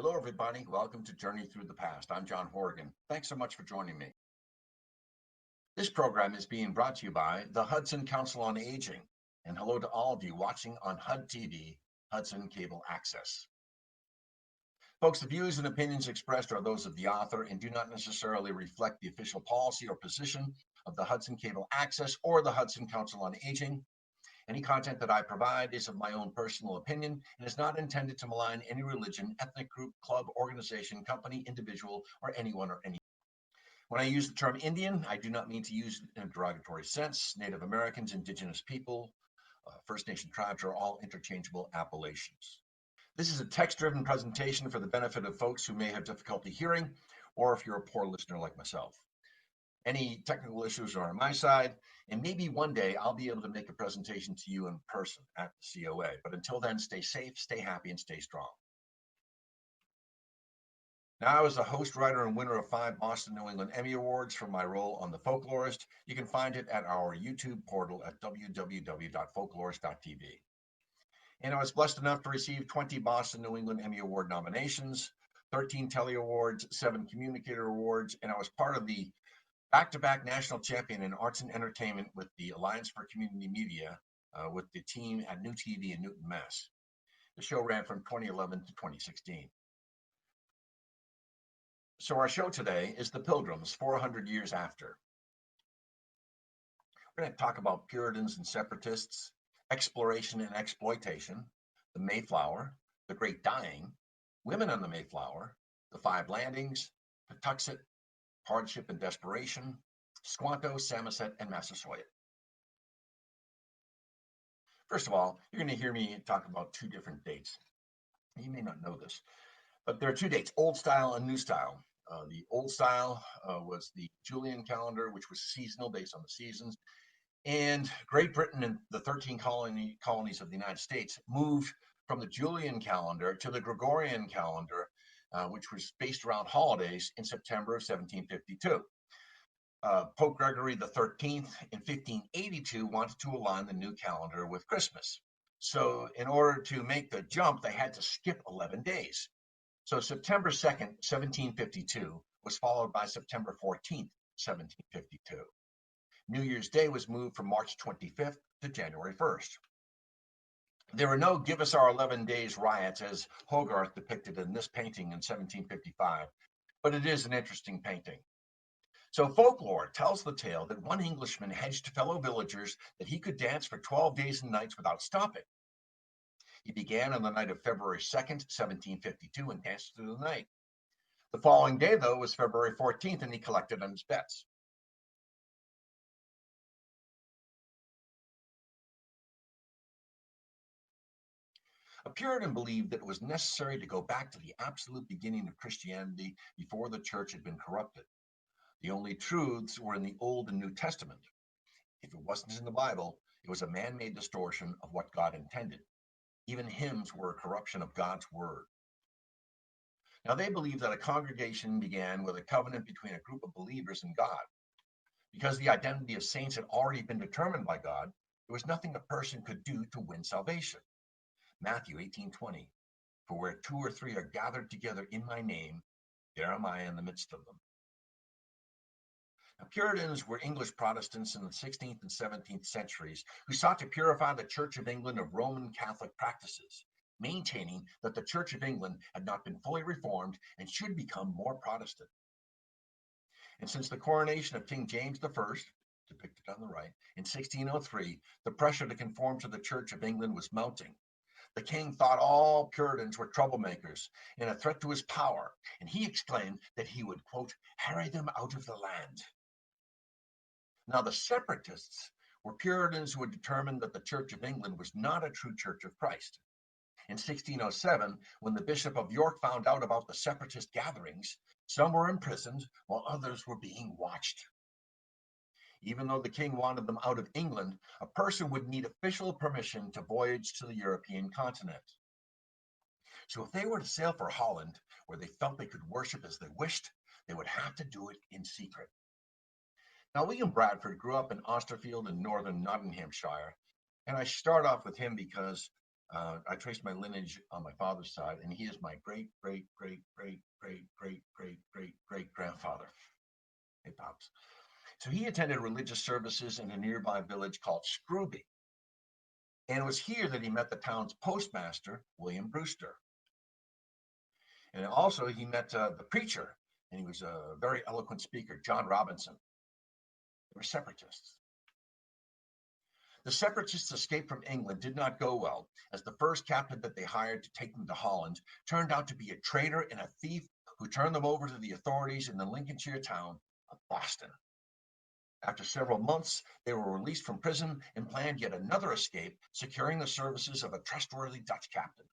Hello, everybody. Welcome to Journey Through the Past. I'm John Horrigan. Thanks so much for joining me. This program is being brought to you by the Hudson Council on Aging. And hello to all of you watching on HUD TV, Hudson Cable Access. Folks, the views and opinions expressed are those of the author and do not necessarily reflect the official policy or position of the Hudson Cable Access or the Hudson Council on Aging. Any content that I provide is of my own personal opinion and is not intended to malign any religion, ethnic group, club, organization, company, individual, or anyone or any. When I use the term Indian, I do not mean to use it in a derogatory sense. Native Americans, indigenous people, First Nation tribes are all interchangeable appellations. This is a text-driven presentation for the benefit of folks who may have difficulty hearing, or if you're a poor listener like myself. Any technical issues are on my side, and maybe one day I'll be able to make a presentation to you in person at the COA. But until then, stay safe, stay happy, and stay strong. Now, I was the host, writer, and winner of 5 Boston New England Emmy Awards for my role on The Folklorist. You can find it at our YouTube portal at www.folklorist.tv. And I was blessed enough to receive 20 Boston New England Emmy Award nominations, 13 Telly Awards, 7 Communicator Awards, and I was part of the back-to-back national champion in arts and entertainment with the Alliance for Community Media with the team at New TV in Newton, Mass. The show ran from 2011 to 2016. So our show today is The Pilgrims, 400 years after. We're going to talk about Puritans and separatists, exploration and exploitation, the Mayflower, the Great Dying, women on the Mayflower, the 5 landings, Patuxet, hardship and desperation, Squanto, Samoset, and Massasoit. First of all, you're going to hear me talk about 2 different dates. You may not know this, but there are 2 dates, Old Style and New Style. The Old Style was the Julian calendar, which was seasonal based on the seasons. And Great Britain and the 13 colonies of the United States moved from the Julian calendar to the Gregorian calendar, which was based around holidays in September of 1752. Pope Gregory XIII in 1582 wanted to align the new calendar with Christmas. So in order to make the jump, they had to skip 11 days. So September 2nd, 1752 was followed by September 14th, 1752. New Year's Day was moved from March 25th to January 1st. There were no Give Us Our 11 Days riots as Hogarth depicted in this painting in 1755, but it is an interesting painting. So folklore tells the tale that one Englishman hedged fellow villagers that he could dance for 12 days and nights without stopping. He began on the night of February 2nd, 1752, and danced through the night. The following day, though, was February 14th, and he collected on his bets. A Puritan believed that it was necessary to go back to the absolute beginning of Christianity before the church had been corrupted. The only truths were in the Old and New Testament. If it wasn't in the Bible, it was a man-made distortion of what God intended. Even hymns were a corruption of God's word. Now, they believed that a congregation began with a covenant between a group of believers and God. Because the identity of saints had already been determined by God, there was nothing a person could do to win salvation. Matthew 18:20, for where 2 or 3 are gathered together in my name, there am I in the midst of them. Now, Puritans were English Protestants in the 16th and 17th centuries who sought to purify the Church of England of Roman Catholic practices, maintaining that the Church of England had not been fully reformed and should become more Protestant. And since the coronation of King James I, depicted on the right, in 1603, the pressure to conform to the Church of England was mounting. The king thought all Puritans were troublemakers and a threat to his power, and he exclaimed that he would, quote, harry them out of the land. Now, the separatists were Puritans who had determined that the Church of England was not a true Church of Christ. In 1607, when the Bishop of York found out about the separatist gatherings, some were imprisoned while others were being watched. Even though the king wanted them out of England, a person would need official permission to voyage to the European continent. So if they were to sail for Holland, where they felt they could worship as they wished, they would have to do it in secret. Now, William Bradford grew up in Austerfield in northern Nottinghamshire, and I start off with him because I traced my lineage on my father's side, and he is my great, great, great, great, great, great, great, great, great grandfather. Hey, Pops. So he attended religious services in a nearby village called Scrooby. And it was here that he met the town's postmaster, William Brewster. And also he met the preacher, and he was a very eloquent speaker, John Robinson. They were separatists. The separatists' escape from England did not go well, as the first captain that they hired to take them to Holland turned out to be a traitor and a thief who turned them over to the authorities in the Lincolnshire town of Boston. After several months, they were released from prison and planned yet another escape, securing the services of a trustworthy Dutch captain.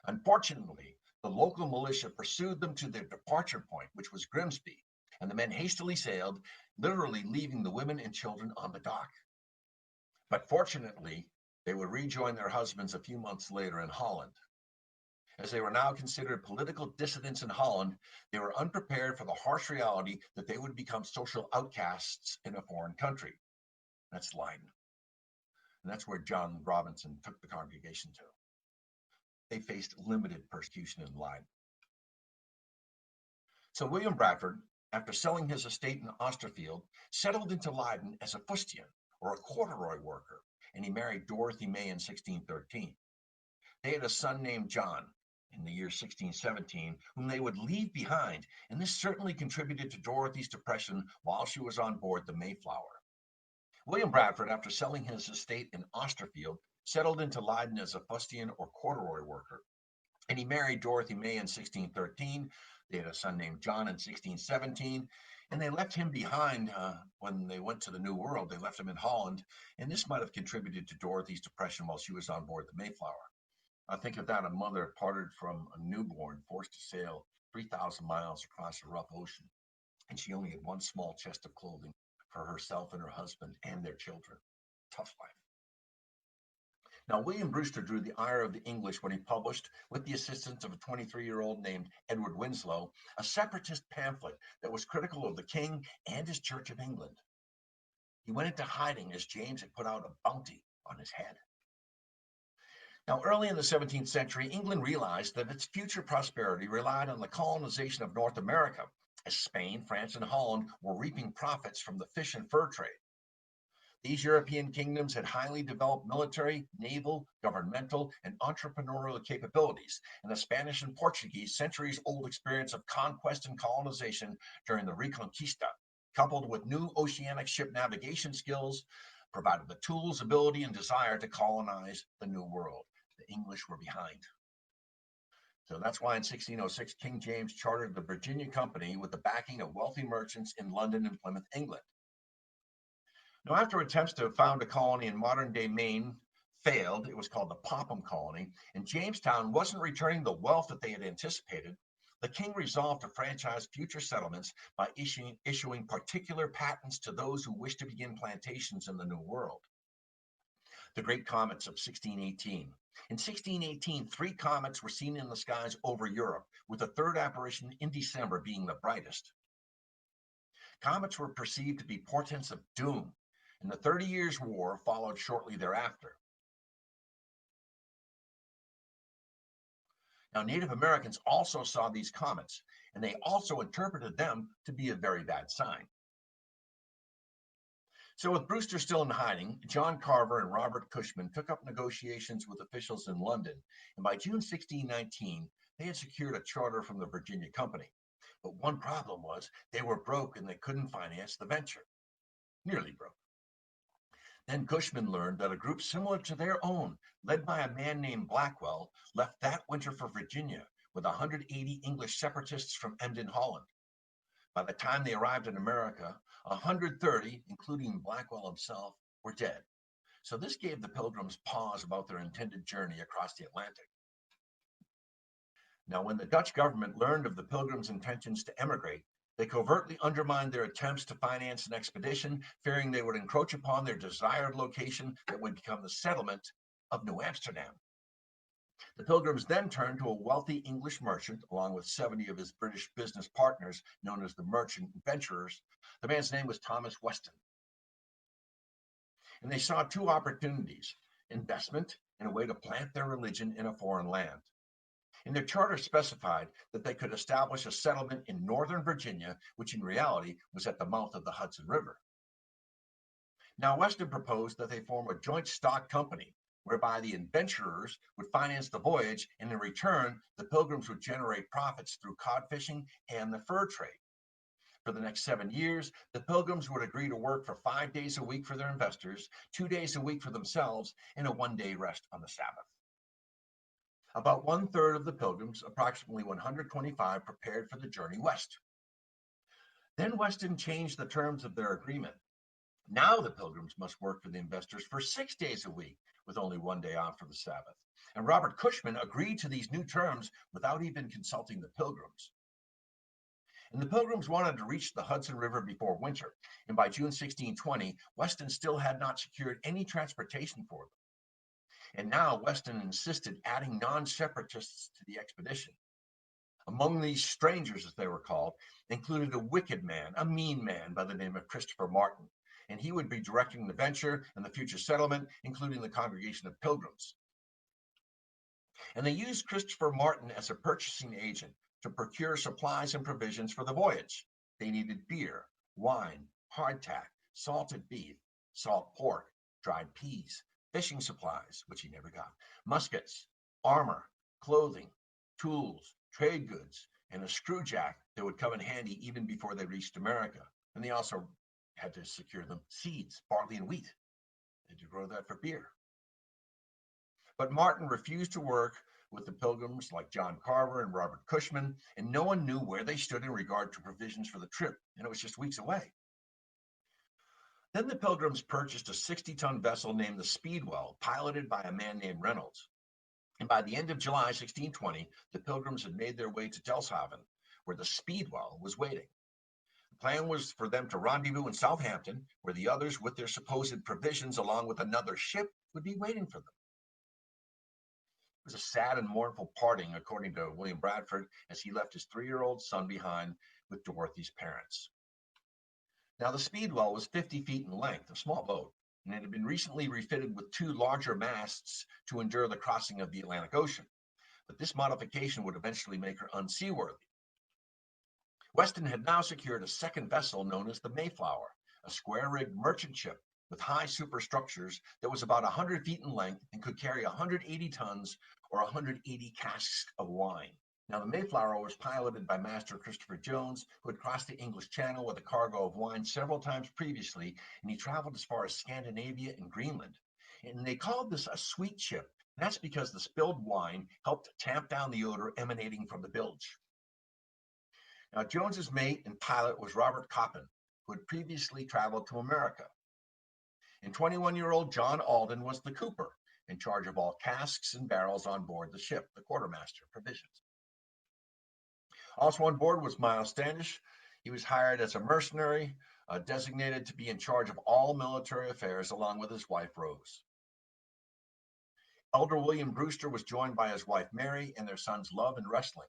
Unfortunately, the local militia pursued them to their departure point, which was Grimsby, and the men hastily sailed, literally leaving the women and children on the dock. But fortunately, they would rejoin their husbands a few months later in Holland. As they were now considered political dissidents in Holland, they were unprepared for the harsh reality that they would become social outcasts in a foreign country. That's Leiden. And that's where John Robinson took the congregation to. They faced limited persecution in Leiden. So William Bradford, after selling his estate in Austerfield, settled into Leiden as a fustian, or a corduroy worker, and he married Dorothy May in 1613. They had a son named John in the year 1617, whom they would leave behind, and this certainly contributed to Dorothy's depression while she was on board the Mayflower. William Bradford, after selling his estate in Austerfield, settled into Leiden as a fustian or corduroy worker, and he married Dorothy May in 1613. They had a son named John in 1617, and they left him behind when they went to the New World. They left him in Holland, and this might have contributed to Dorothy's depression while she was on board the Mayflower. I think of that, a mother parted from a newborn, forced to sail 3,000 miles across a rough ocean, and she only had one small chest of clothing for herself and her husband and their children. Tough life. Now, William Brewster drew the ire of the English when he published, with the assistance of a 23-year-old named Edward Winslow, a separatist pamphlet that was critical of the king and his Church of England. He went into hiding as James had put out a bounty on his head. Now, early in the 17th century, England realized that its future prosperity relied on the colonization of North America, as Spain, France, and Holland were reaping profits from the fish and fur trade. These European kingdoms had highly developed military, naval, governmental, and entrepreneurial capabilities, and the Spanish and Portuguese centuries-old experience of conquest and colonization during the Reconquista, coupled with new oceanic ship navigation skills, provided the tools, ability, and desire to colonize the New World. The English were behind. So that's why in 1606, King James chartered the Virginia Company with the backing of wealthy merchants in London and Plymouth, England. Now, after attempts to found a colony in modern-day Maine failed, it was called the Popham Colony, and Jamestown wasn't returning the wealth that they had anticipated, the king resolved to franchise future settlements by issuing particular patents to those who wished to begin plantations in the New World. The Great Comets of 1618. In 1618, 3 comets were seen in the skies over Europe, with the third apparition in December being the brightest. Comets were perceived to be portents of doom, and the 30 Years' War followed shortly thereafter. Now, Native Americans also saw these comets, and they also interpreted them to be a very bad sign. So with Brewster still in hiding, John Carver and Robert Cushman took up negotiations with officials in London, and by June 1619, they had secured a charter from the Virginia Company. But one problem was they were broke and they couldn't finance the venture. Nearly broke. Then Cushman learned that a group similar to their own, led by a man named Blackwell, left that winter for Virginia with 180 English separatists from Emden, Holland. By the time they arrived in America, 130, including Blackwell himself, were dead. So this gave the Pilgrims pause about their intended journey across the Atlantic. Now, when the Dutch government learned of the Pilgrims' intentions to emigrate, they covertly undermined their attempts to finance an expedition, fearing they would encroach upon their desired location that would become the settlement of New Amsterdam. The Pilgrims then turned to a wealthy English merchant, along with 70 of his British business partners, known as the Merchant Adventurers. The man's name was Thomas Weston. And they saw 2 opportunities: investment and a way to plant their religion in a foreign land. And their charter specified that they could establish a settlement in northern Virginia, which in reality was at the mouth of the Hudson River. Now, Weston proposed that they form a joint stock company, whereby the adventurers would finance the voyage, and in return, the Pilgrims would generate profits through cod fishing and the fur trade. For the next 7 years, the Pilgrims would agree to work for 5 days a week for their investors, 2 days a week for themselves, and a 1-day rest on the Sabbath. About 1/3 of the Pilgrims, approximately 125, prepared for the journey west. Then Weston changed the terms of their agreement. Now the Pilgrims must work for the investors for 6 days a week, with only 1 day off for the Sabbath. And Robert Cushman agreed to these new terms without even consulting the Pilgrims. And the Pilgrims wanted to reach the Hudson River before winter, and by June 1620, Weston still had not secured any transportation for them. And now Weston insisted adding non-separatists to the expedition. Among these strangers, as they were called, included a wicked man, a mean man by the name of Christopher Martin, and he would be directing the venture and the future settlement, including the congregation of Pilgrims. And they used Christopher Martin as a purchasing agent to procure supplies and provisions for the voyage. They needed beer, wine, hardtack, salted beef, salt pork, dried peas, fishing supplies, which he never got, muskets, armor, clothing, tools, trade goods, and a screwjack that would come in handy even before they reached America. And they also had to secure them seeds, barley, and wheat. They had to grow that for beer. But Martin refused to work with the Pilgrims like John Carver and Robert Cushman, and no one knew where they stood in regard to provisions for the trip, and it was just weeks away. Then the Pilgrims purchased a 60-ton vessel named the Speedwell, piloted by a man named Reynolds. And by the end of July 1620, the Pilgrims had made their way to Delfshaven, where the Speedwell was waiting. The plan was for them to rendezvous in Southampton, where the others, with their supposed provisions along with another ship, would be waiting for them. It was a sad and mournful parting, according to William Bradford, as he left his 3-year-old son behind with Dorothy's parents. Now, the Speedwell was 50 feet in length, a small boat, and it had been recently refitted with 2 larger masts to endure the crossing of the Atlantic Ocean. But this modification would eventually make her unseaworthy. Weston had now secured a second vessel known as the Mayflower, a square-rigged merchant ship with high superstructures that was about 100 feet in length and could carry 180 tons or 180 casks of wine. Now, the Mayflower was piloted by Master Christopher Jones, who had crossed the English Channel with a cargo of wine several times previously, and he traveled as far as Scandinavia and Greenland. And they called this a sweet ship, and that's because the spilled wine helped tamp down the odor emanating from the bilge. Now, Jones's mate and pilot was Robert Coppin, who had previously traveled to America. And 21-year-old John Alden was the cooper, in charge of all casks and barrels on board the ship, the quartermaster, provisions. Also on board was Miles Standish. He was hired as a mercenary, designated to be in charge of all military affairs, along with his wife, Rose. Elder William Brewster was joined by his wife, Mary, and their sons, Love and Wrestling.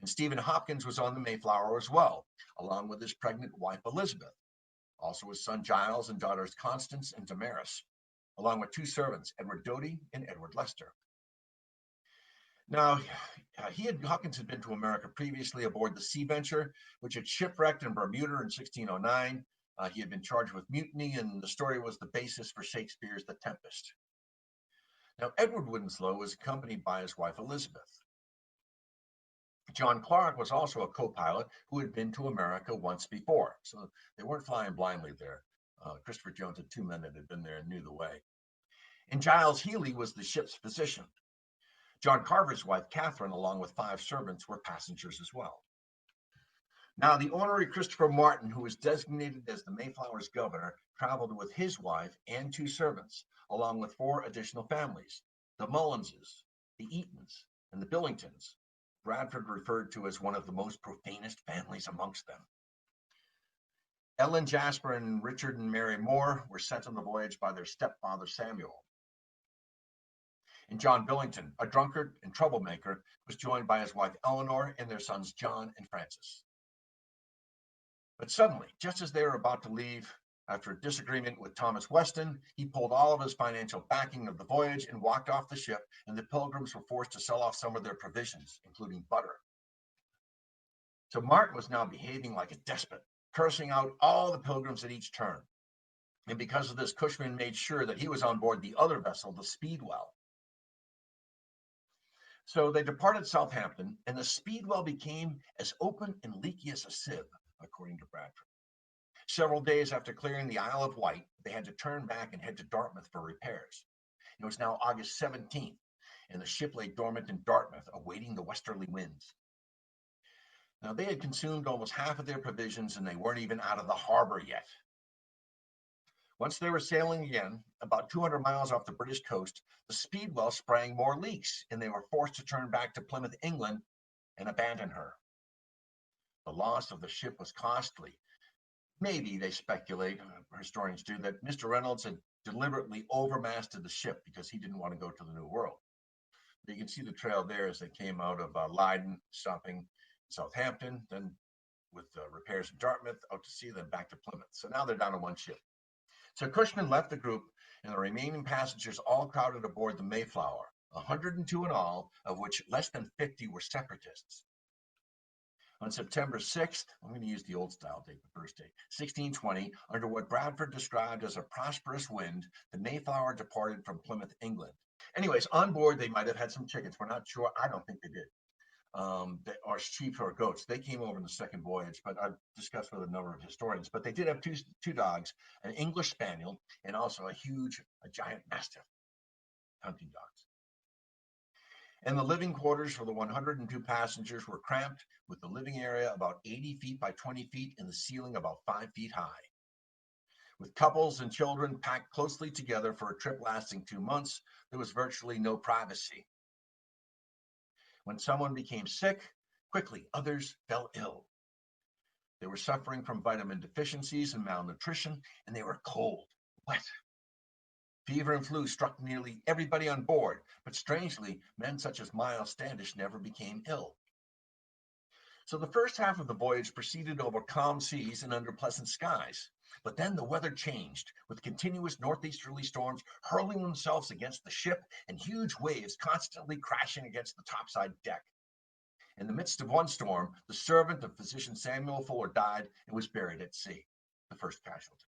And Stephen Hopkins was on the Mayflower as well, along with his pregnant wife, Elizabeth. Also his son, Giles, and daughters, Constance and Damaris, along with 2 servants, Edward Doty and Edward Lester. Now, Hopkins had been to America previously aboard the Sea Venture, which had shipwrecked in Bermuda in 1609. He had been charged with mutiny, and the story was the basis for Shakespeare's The Tempest. Now, Edward Winslow was accompanied by his wife, Elizabeth. John Clark was also a co-pilot who had been to America once before, so they weren't flying blindly there. Christopher Jones had 2 men that had been there and knew the way. And Giles Healy was the ship's physician. John Carver's wife, Catherine, along with 5 servants, were passengers as well. Now, the ornery Christopher Martin, who was designated as the Mayflower's governor, traveled with his wife and 2 servants, along with 4 additional families, the Mullenses, the Eatons, and the Billingtons, Bradford referred to as one of the most profanest families amongst them. Ellen Jasper and Richard and Mary Moore were sent on the voyage by their stepfather, Samuel. And John Billington, a drunkard and troublemaker, was joined by his wife Eleanor and their sons John and Francis. But suddenly, just as they were about to leave, After a disagreement with Thomas Weston, he pulled all of his financial backing of the voyage and walked off the ship, and the Pilgrims were forced to sell off some of their provisions, including butter. So Martin was now behaving like a despot, cursing out all the Pilgrims at each turn. And because of this, Cushman made sure that he was on board the other vessel, the Speedwell. So they departed Southampton, and the Speedwell became as open and leaky as a sieve, according to Bradford. Several days after clearing the Isle of Wight, they had to turn back and head to Dartmouth for repairs. It was now August 17th, and the ship lay dormant in Dartmouth, awaiting the westerly winds. Now, they had consumed almost half of their provisions, and they weren't even out of the harbor yet. Once they were sailing again, about 200 miles off the British coast, the Speedwell sprang more leaks, and they were forced to turn back to Plymouth, England, and abandon her. The loss of the ship was costly. Maybe, they speculate, historians do, that Mr. Reynolds had deliberately overmasted the ship because he didn't want to go to the New World. You can see the trail there as they came out of Leiden, stopping in Southampton, then with repairs in Dartmouth, out to sea, then back to Plymouth. So now they're down to one ship. So Cushman left the group, and the remaining passengers all crowded aboard the Mayflower, 102 in all, of which less than 50 were separatists. On September 6th, I'm going to use the old style date, the first date, 1620, under what Bradford described as a prosperous wind, the Mayflower departed from Plymouth, England. Anyways, on board, they might have had some chickens. We're not sure. I don't think they did. Or sheep or goats. They came over in the second voyage, but I've discussed with a number of historians. But they did have two dogs, an English Spaniel, and also a giant Mastiff, hunting dogs. And the living quarters for the 102 passengers were cramped, with the living area about 80 feet by 20 feet and the ceiling about 5 feet high. With couples and children packed closely together for a trip lasting 2 months, there was virtually no privacy. When someone became sick, quickly others fell ill. They were suffering from vitamin deficiencies and malnutrition, and they were cold, wet. Fever and flu struck nearly everybody on board, but strangely, men such as Miles Standish never became ill. So the first half of the voyage proceeded over calm seas and under pleasant skies. But then the weather changed, with continuous northeasterly storms hurling themselves against the ship and huge waves constantly crashing against the topside deck. In the midst of one storm, the servant of physician Samuel Fuller died and was buried at sea, the first casualty.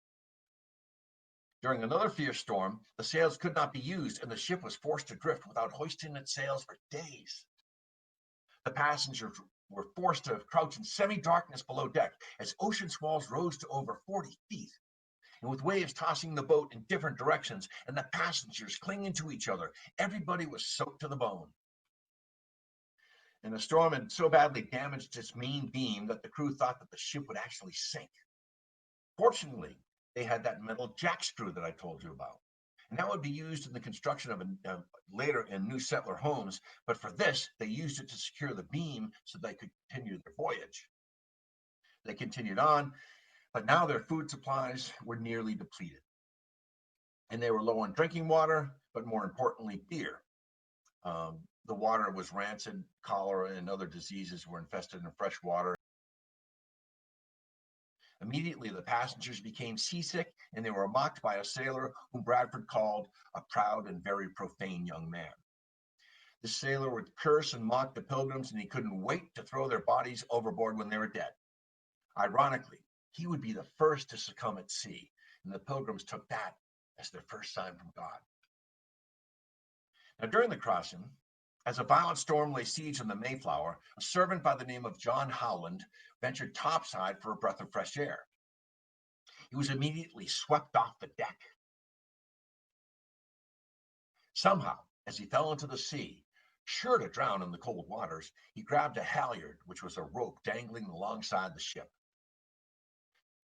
During another fierce storm, the sails could not be used, and the ship was forced to drift without hoisting its sails for days. The passengers were forced to crouch in semi-darkness below deck as ocean swells rose to over 40 feet, and with waves tossing the boat in different directions and the passengers clinging to each other, everybody was soaked to the bone. And the storm had so badly damaged its main beam that the crew thought that the ship would actually sink. Fortunately, they had that metal jack screw that I told you about. And that would be used in the construction of later in new settler homes, but for this, they used it to secure the beam so they could continue their voyage. They continued on, but now their food supplies were nearly depleted. And they were low on drinking water, but more importantly, beer. The water was rancid, cholera and other diseases were infested in fresh water. Immediately, the passengers became seasick, and they were mocked by a sailor whom Bradford called a proud and very profane young man. The sailor would curse and mock the Pilgrims, and he couldn't wait to throw their bodies overboard when they were dead. Ironically, he would be the first to succumb at sea, and the Pilgrims took that as their first sign from God. Now, during the crossing, as a violent storm lay siege on the Mayflower, a servant by the name of John Howland ventured topside for a breath of fresh air. He was immediately swept off the deck. Somehow, as he fell into the sea, sure to drown in the cold waters, he grabbed a halyard, which was a rope dangling alongside the ship.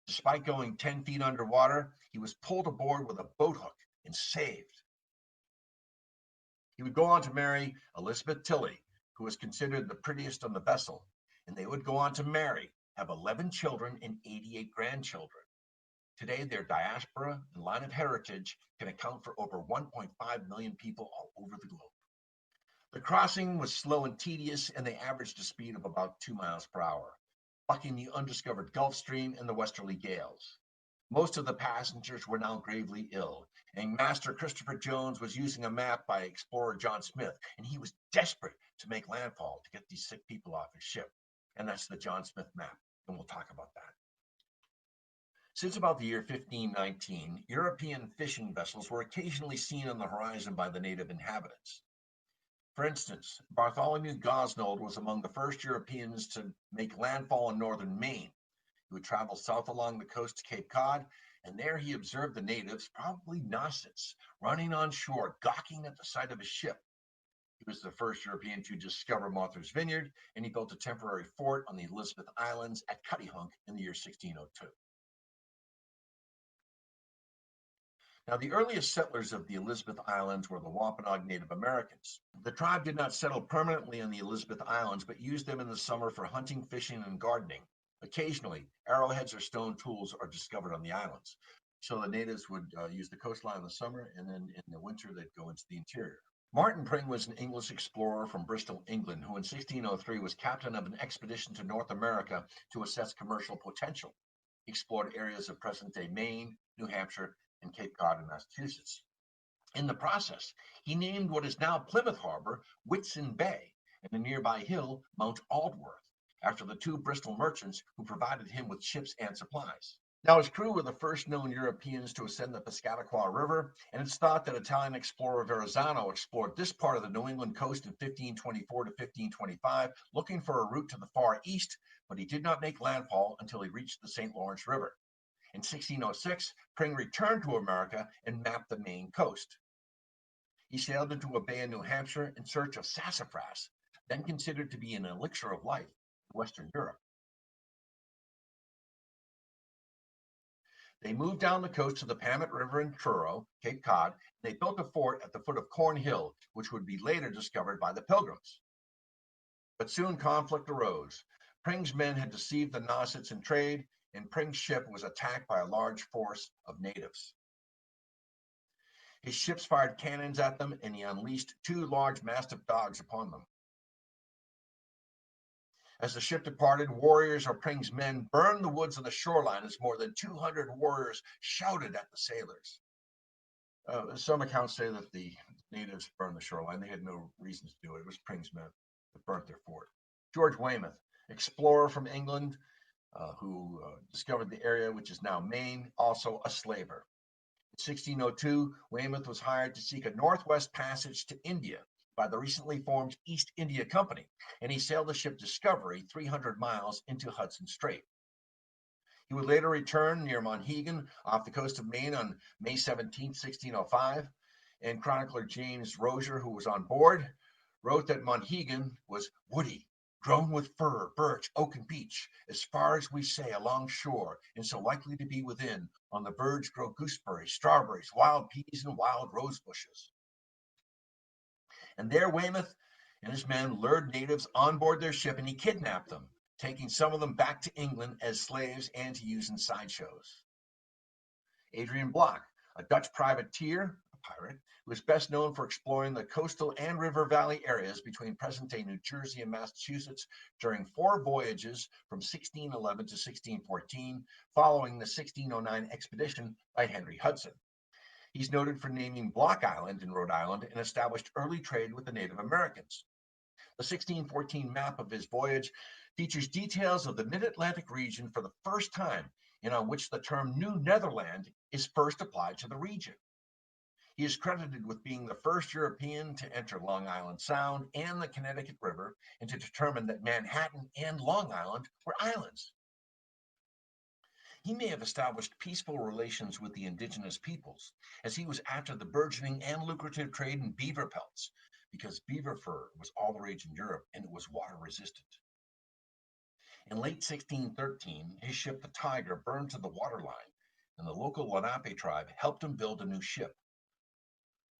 Despite going 10 feet underwater, he was pulled aboard with a boat hook and saved. He would go on to marry Elizabeth Tilley, who was considered the prettiest on the vessel, and they would go on to have 11 children and 88 grandchildren. Today, their diaspora and line of heritage can account for over 1.5 million people all over the globe. The crossing was slow and tedious, and they averaged a speed of about 2 miles per hour, bucking the undiscovered Gulf Stream and the westerly gales. Most of the passengers were now gravely ill, and Master Christopher Jones was using a map by explorer John Smith, and he was desperate to make landfall to get these sick people off his ship. And that's the John Smith map, and we'll talk about that. Since about the year 1519, European fishing vessels were occasionally seen on the horizon by the native inhabitants. For instance, Bartholomew Gosnold was among the first Europeans to make landfall in northern Maine. He would travel south along the coast to Cape Cod, and there he observed the natives, probably Nausets, running on shore, gawking at the sight of his ship. He was the first European to discover Martha's Vineyard, and he built a temporary fort on the Elizabeth Islands at Cuttyhunk in the year 1602. Now, the earliest settlers of the Elizabeth Islands were the Wampanoag Native Americans. The tribe did not settle permanently on the Elizabeth Islands, but used them in the summer for hunting, fishing, and gardening. Occasionally, arrowheads or stone tools are discovered on the islands. So the natives would use the coastline in the summer, and then in the winter, they'd go into the interior. Martin Pring was an English explorer from Bristol, England, who in 1603 was captain of an expedition to North America to assess commercial potential. He explored areas of present-day Maine, New Hampshire, and Cape Cod in Massachusetts. In the process, he named what is now Plymouth Harbor Whitsun Bay, and the nearby hill Mount Aldworth, after the two Bristol merchants who provided him with ships and supplies. Now, his crew were the first known Europeans to ascend the Piscataqua River, and it's thought that Italian explorer Verrazzano explored this part of the New England coast in 1524 to 1525, looking for a route to the far east, but he did not make landfall until he reached the St. Lawrence River. In 1606, Pring returned to America and mapped the Maine coast. He sailed into a bay in New Hampshire in search of sassafras, then considered to be an elixir of life in Western Europe. They moved down the coast to the Pamet River in Truro, Cape Cod, and they built a fort at the foot of Corn Hill, which would be later discovered by the Pilgrims. But soon conflict arose. Pring's men had deceived the Nausets in trade, and Pring's ship was attacked by a large force of natives. His ships fired cannons at them, and he unleashed two large mastiff dogs upon them. As the ship departed, warriors of Pring's men burned the woods on the shoreline as more than 200 warriors shouted at the sailors. Some accounts say that the natives burned the shoreline. They had no reason to do it. It was Pring's men that burnt their fort. George Weymouth, explorer from England, who discovered the area which is now Maine, also a slaver. In 1602, Weymouth was hired to seek a northwest passage to India by the recently formed East India Company, and he sailed the ship Discovery 300 miles into Hudson Strait. He would later return near Monhegan off the coast of Maine on May 17, 1605, and chronicler James Rozier, who was on board, wrote that Monhegan was woody, grown with fir, birch, oak, and beech, as far as we say along shore, and so likely to be within. On the verge grow gooseberries, strawberries, wild peas, and wild rose bushes. And there Weymouth and his men lured natives on board their ship, and he kidnapped them, taking some of them back to England as slaves and to use in sideshows. Adrian Block, a Dutch privateer, a pirate, who is best known for exploring the coastal and river valley areas between present-day New Jersey and Massachusetts during 4 voyages from 1611 to 1614, following the 1609 expedition by Henry Hudson. He's noted for naming Block Island in Rhode Island and established early trade with the Native Americans. The 1614 map of his voyage features details of the mid-Atlantic region for the first time, and on which the term New Netherland is first applied to the region. He is credited with being the first European to enter Long Island Sound and the Connecticut River, and to determine that Manhattan and Long Island were islands. He may have established peaceful relations with the indigenous peoples, as he was after the burgeoning and lucrative trade in beaver pelts, because beaver fur was all the rage in Europe and it was water resistant. In late 1613, his ship, the Tiger, burned to the waterline, and the local Lenape tribe helped him build a new ship.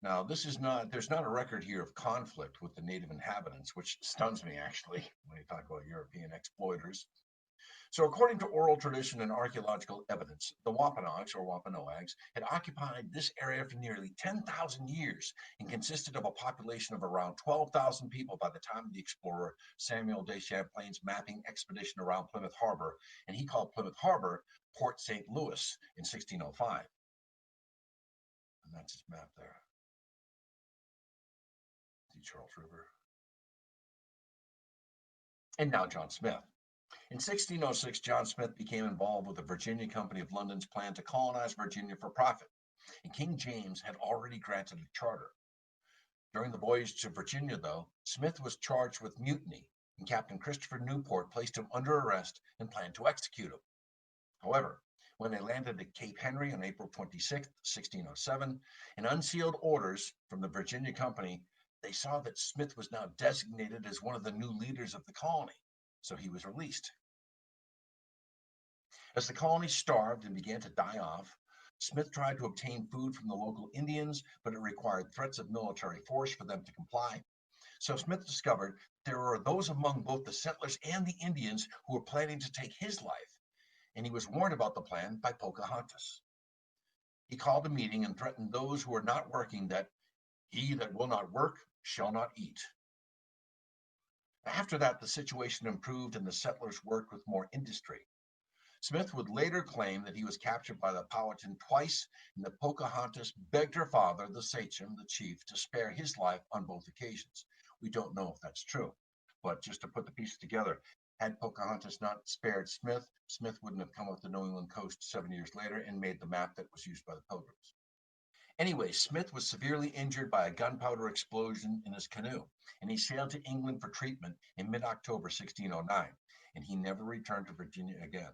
Now, there's not a record here of conflict with the native inhabitants, which stuns me actually when you talk about European exploiters. So, according to oral tradition and archaeological evidence, the Wampanoags, or Wampanoags, had occupied this area for nearly 10,000 years and consisted of a population of around 12,000 people by the time of the explorer Samuel de Champlain's mapping expedition around Plymouth Harbor, and he called Plymouth Harbor Port St. Louis in 1605. And that's his map there. The Charles River. And now John Smith. In 1606, John Smith became involved with the Virginia Company of London's plan to colonize Virginia for profit, and King James had already granted a charter. During the voyage to Virginia, though, Smith was charged with mutiny, and Captain Christopher Newport placed him under arrest and planned to execute him. However, when they landed at Cape Henry on April 26, 1607, and unsealed orders from the Virginia Company, they saw that Smith was now designated as one of the new leaders of the colony, so he was released. As the colony starved and began to die off, Smith tried to obtain food from the local Indians, but it required threats of military force for them to comply. So Smith discovered there were those among both the settlers and the Indians who were planning to take his life, and he was warned about the plan by Pocahontas. He called a meeting and threatened those who were not working that he that will not work shall not eat. After that, the situation improved and the settlers worked with more industry. Smith would later claim that he was captured by the Powhatan twice, and that Pocahontas begged her father, the Sachem, the chief, to spare his life on both occasions. We don't know if that's true, but just to put the pieces together, had Pocahontas not spared Smith, Smith wouldn't have come up the New England coast 7 years later and made the map that was used by the Pilgrims. Anyway, Smith was severely injured by a gunpowder explosion in his canoe, and he sailed to England for treatment in mid-October 1609, and he never returned to Virginia again.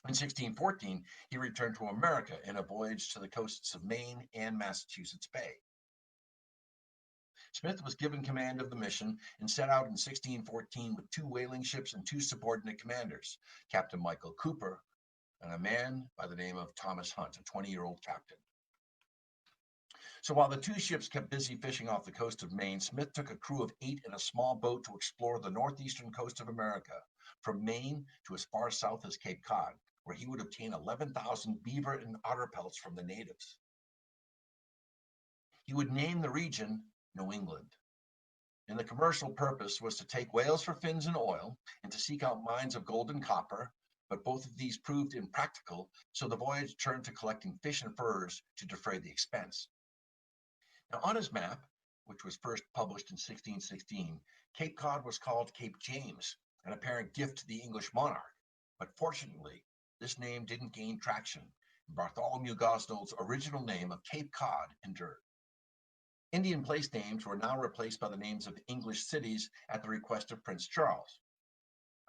In 1614, he returned to America in a voyage to the coasts of Maine and Massachusetts Bay. Smith was given command of the mission and set out in 1614 with 2 whaling ships and 2 subordinate commanders, Captain Michael Cooper and a man by the name of Thomas Hunt, a 20-year-old captain. So while the 2 ships kept busy fishing off the coast of Maine, Smith took a crew of 8 in a small boat to explore the northeastern coast of America, from Maine to as far south as Cape Cod, where he would obtain 11,000 beaver and otter pelts from the natives. He would name the region New England, and the commercial purpose was to take whales for fins and oil and to seek out mines of gold and copper, but both of these proved impractical, so the voyage turned to collecting fish and furs to defray the expense. Now, on his map, which was first published in 1616, Cape Cod was called Cape James, an apparent gift to the English monarch, but fortunately, this name didn't gain traction, and Bartholomew Gosnold's original name of Cape Cod endured. Indian place names were now replaced by the names of English cities at the request of Prince Charles.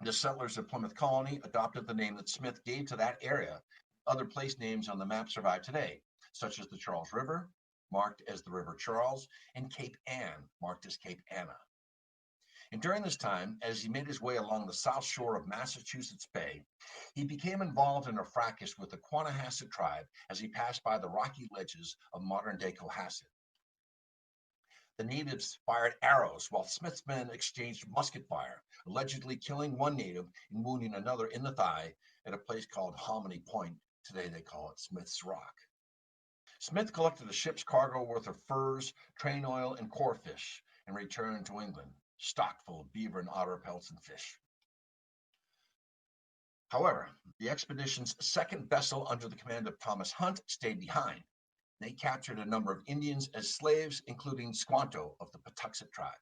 The settlers of Plymouth Colony adopted the name that Smith gave to that area. Other place names on the map survive today, such as the Charles River, marked as the River Charles, and Cape Ann, marked as Cape Anna. And during this time, as he made his way along the south shore of Massachusetts Bay, he became involved in a fracas with the Quanahasset tribe as he passed by the rocky ledges of modern-day Cohasset. The natives fired arrows while Smith's men exchanged musket fire, allegedly killing one native and wounding another in the thigh at a place called Hominy Point. Today they call it Smith's Rock. Smith collected a ship's cargo worth of furs, train oil, and core fish and returned to England, stocked full of beaver and otter pelts and fish. However, the expedition's second vessel under the command of Thomas Hunt stayed behind. They captured a number of Indians as slaves, including Squanto of the Patuxet tribe.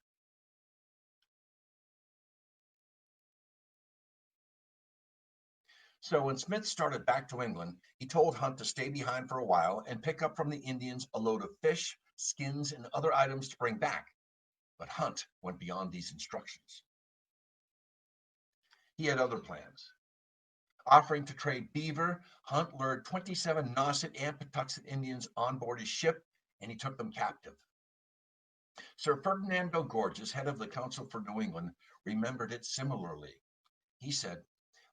So when Smith started back to England, he told Hunt to stay behind for a while and pick up from the Indians a load of fish, skins, and other items to bring back. But Hunt went beyond these instructions. He had other plans. Offering to trade beaver, Hunt lured 27 Nauset and Patuxet Indians on board his ship, and he took them captive. Sir Ferdinando Gorges, head of the Council for New England, remembered it similarly. He said,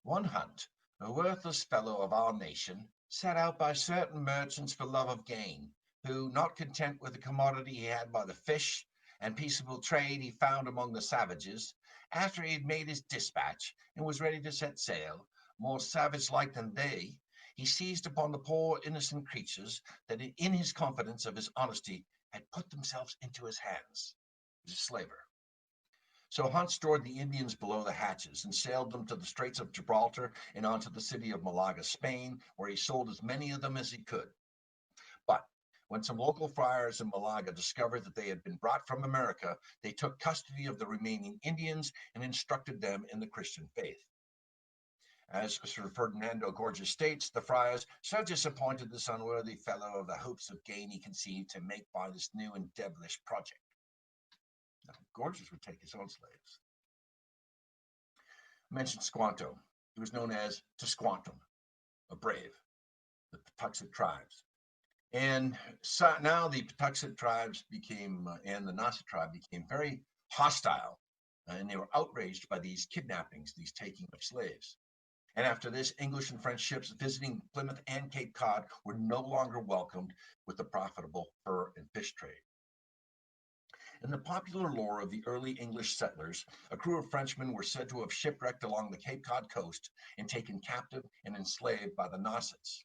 "One Hunt, a worthless fellow of our nation, set out by certain merchants for love of gain, who, not content with the commodity he had by the fish, and peaceable trade he found among the savages, after he had made his dispatch and was ready to set sail, more savage-like than they, he seized upon the poor innocent creatures that in his confidence of his honesty had put themselves into his hands. He was a slaver. So Hunt stored the Indians below the hatches and sailed them to the Straits of Gibraltar and on to the city of Malaga, Spain, where he sold as many of them as he could. But when some local friars in Malaga discovered that they had been brought from America, they took custody of the remaining Indians and instructed them in the Christian faith. As Sir Ferdinando Gorges states, the friars so disappointed this unworthy fellow of the hopes of gain he conceived to make by this new and devilish project. Now, Gorges would take his own slaves. I mentioned Squanto. He was known as Squantum, a brave, the Patuxet tribes. And so now the Patuxet tribes became, and the Nasa tribe became very hostile, and they were outraged by these kidnappings, these taking of slaves. And after this, English and French ships visiting Plymouth and Cape Cod were no longer welcomed with the profitable fur and fish trade. In the popular lore of the early English settlers, a crew of Frenchmen were said to have shipwrecked along the Cape Cod coast and taken captive and enslaved by the Nassets.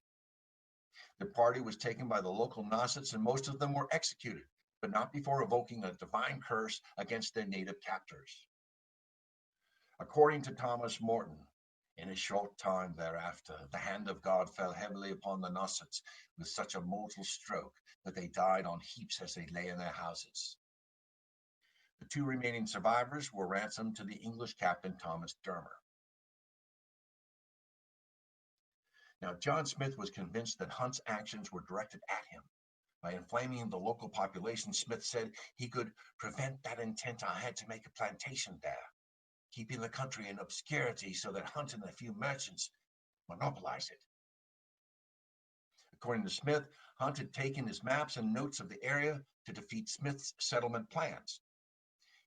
The party was taken by the local Nassets, and most of them were executed, but not before evoking a divine curse against their native captors. According to Thomas Morton, in a short time thereafter, the hand of God fell heavily upon the Nassets with such a mortal stroke that they died on heaps as they lay in their houses. The two remaining survivors were ransomed to the English captain Thomas Dermer. Now, John Smith was convinced that Hunt's actions were directed at him. By inflaming the local population, Smith said he could prevent that intent I had to make a plantation there, keeping the country in obscurity so that Hunt and a few merchants monopolized it. According to Smith, Hunt had taken his maps and notes of the area to defeat Smith's settlement plans.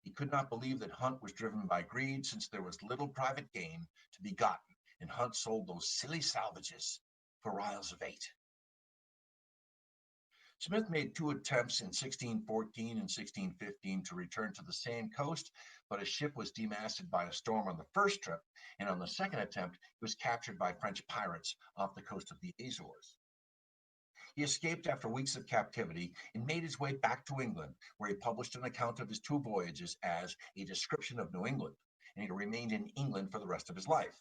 He could not believe that Hunt was driven by greed, since there was little private gain to be gotten, and Hunt sold those silly salvages for riles of 8. Smith made 2 attempts in 1614 and 1615 to return to the same coast, but his ship was demasted by a storm on the first trip, and on the second attempt, he was captured by French pirates off the coast of the Azores. He escaped after weeks of captivity and made his way back to England, where he published an account of his 2 voyages as a description of New England, and he remained in England for the rest of his life.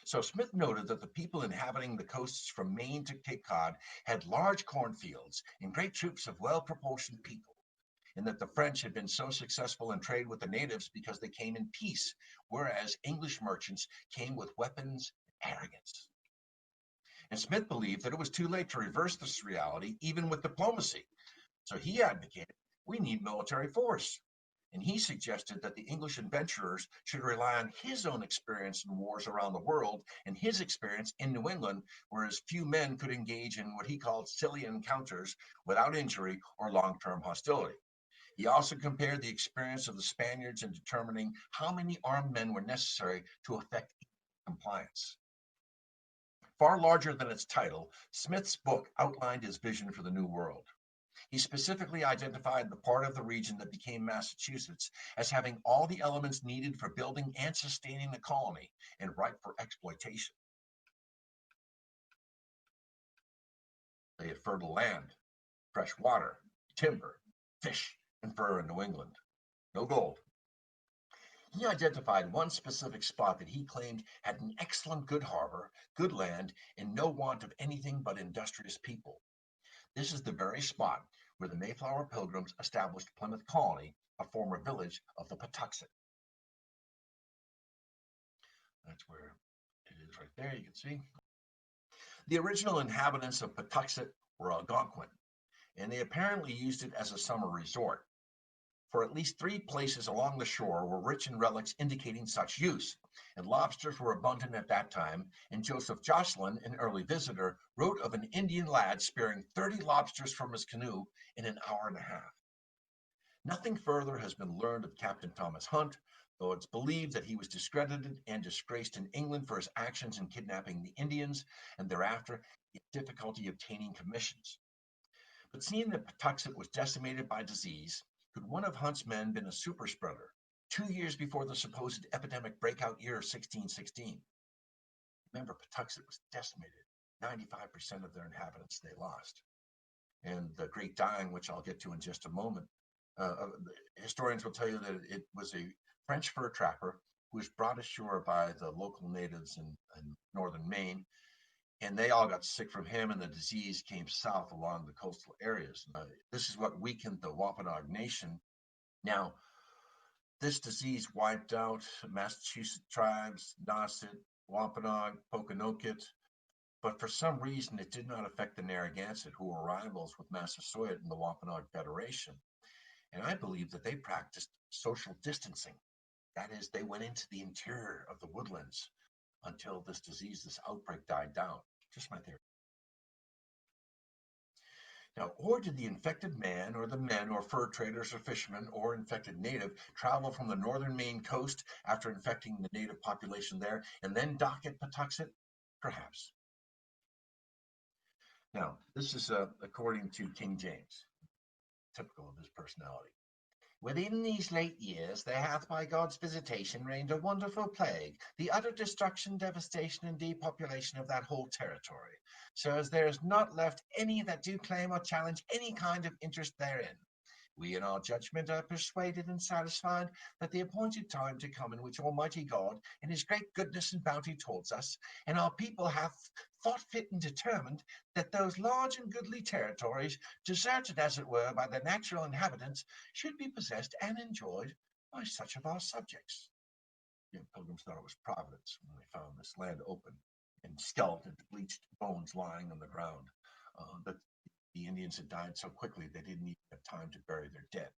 So Smith noted that the people inhabiting the coasts from Maine to Cape Cod had large cornfields and great troops of well-proportioned people, and that the French had been so successful in trade with the natives because they came in peace, whereas English merchants came with weapons and arrogance. And Smith believed that it was too late to reverse this reality, even with diplomacy. So he advocated, we need military force. And he suggested that the English adventurers should rely on his own experience in wars around the world and his experience in New England, whereas few men could engage in what he called silly encounters without injury or long-term hostility. He also compared the experience of the Spaniards in determining how many armed men were necessary to effect compliance. Far larger than its title, Smith's book outlined his vision for the New World. He specifically identified the part of the region that became Massachusetts as having all the elements needed for building and sustaining the colony and ripe for exploitation. They had fertile land, fresh water, timber, fish, and fur in New England. No gold. He identified one specific spot that he claimed had an excellent good harbor, good land, and no want of anything but industrious people. This is the very spot where the Mayflower Pilgrims established Plymouth Colony, a former village of the Patuxet. That's where it is right there, you can see. The original inhabitants of Patuxet were Algonquin, and they apparently used it as a summer resort. For at least 3 places along the shore were rich in relics indicating such use, and lobsters were abundant at that time, and Joseph Jocelyn, an early visitor, wrote of an Indian lad spearing 30 lobsters from his canoe in an hour and a half. Nothing further has been learned of Captain Thomas Hunt, though it's believed that he was discredited and disgraced in England for his actions in kidnapping the Indians, and thereafter he had difficulty obtaining commissions. But seeing that Patuxet was decimated by disease, Could one of Hunt's men been a super spreader 2 years before the supposed epidemic breakout year of 1616? Remember, Patuxet was decimated. 95% of their inhabitants they lost. And the Great Dying, which I'll get to in just a moment, historians will tell you that it was a French fur trapper who was brought ashore by the local natives in northern Maine, and they all got sick from him, and the disease came south along the coastal areas. This is what weakened the Wampanoag Nation. Now, this disease wiped out Massachusetts tribes, Nauset, Wampanoag, Pokanoket, but for some reason it did not affect the Narragansett, who were rivals with Massasoit and the Wampanoag Federation. And I believe that they practiced social distancing. That is, they went into the interior of the woodlands until this disease, this outbreak died down. Just my theory. Now, or did the infected man or the men or fur traders or fishermen or infected native travel from the northern Maine coast after infecting the native population there and then dock at Patuxet? Perhaps. Now, this is according to King James, typical of his personality. Within these late years, there hath by God's visitation reigned a wonderful plague, the utter destruction, devastation, and depopulation of that whole territory, so as there is not left any that do claim or challenge any kind of interest therein. We in our judgment are persuaded and satisfied that the appointed time to come in which Almighty God, in his great goodness and bounty towards us, and our people hath thought fit and determined that those large and goodly territories, deserted as it were by the natural inhabitants, should be possessed and enjoyed by such of our subjects. The Pilgrims thought it was Providence when they found this land open and skeleton, bleached bones lying on the ground. But the Indians had died so quickly they didn't even have time to bury their dead.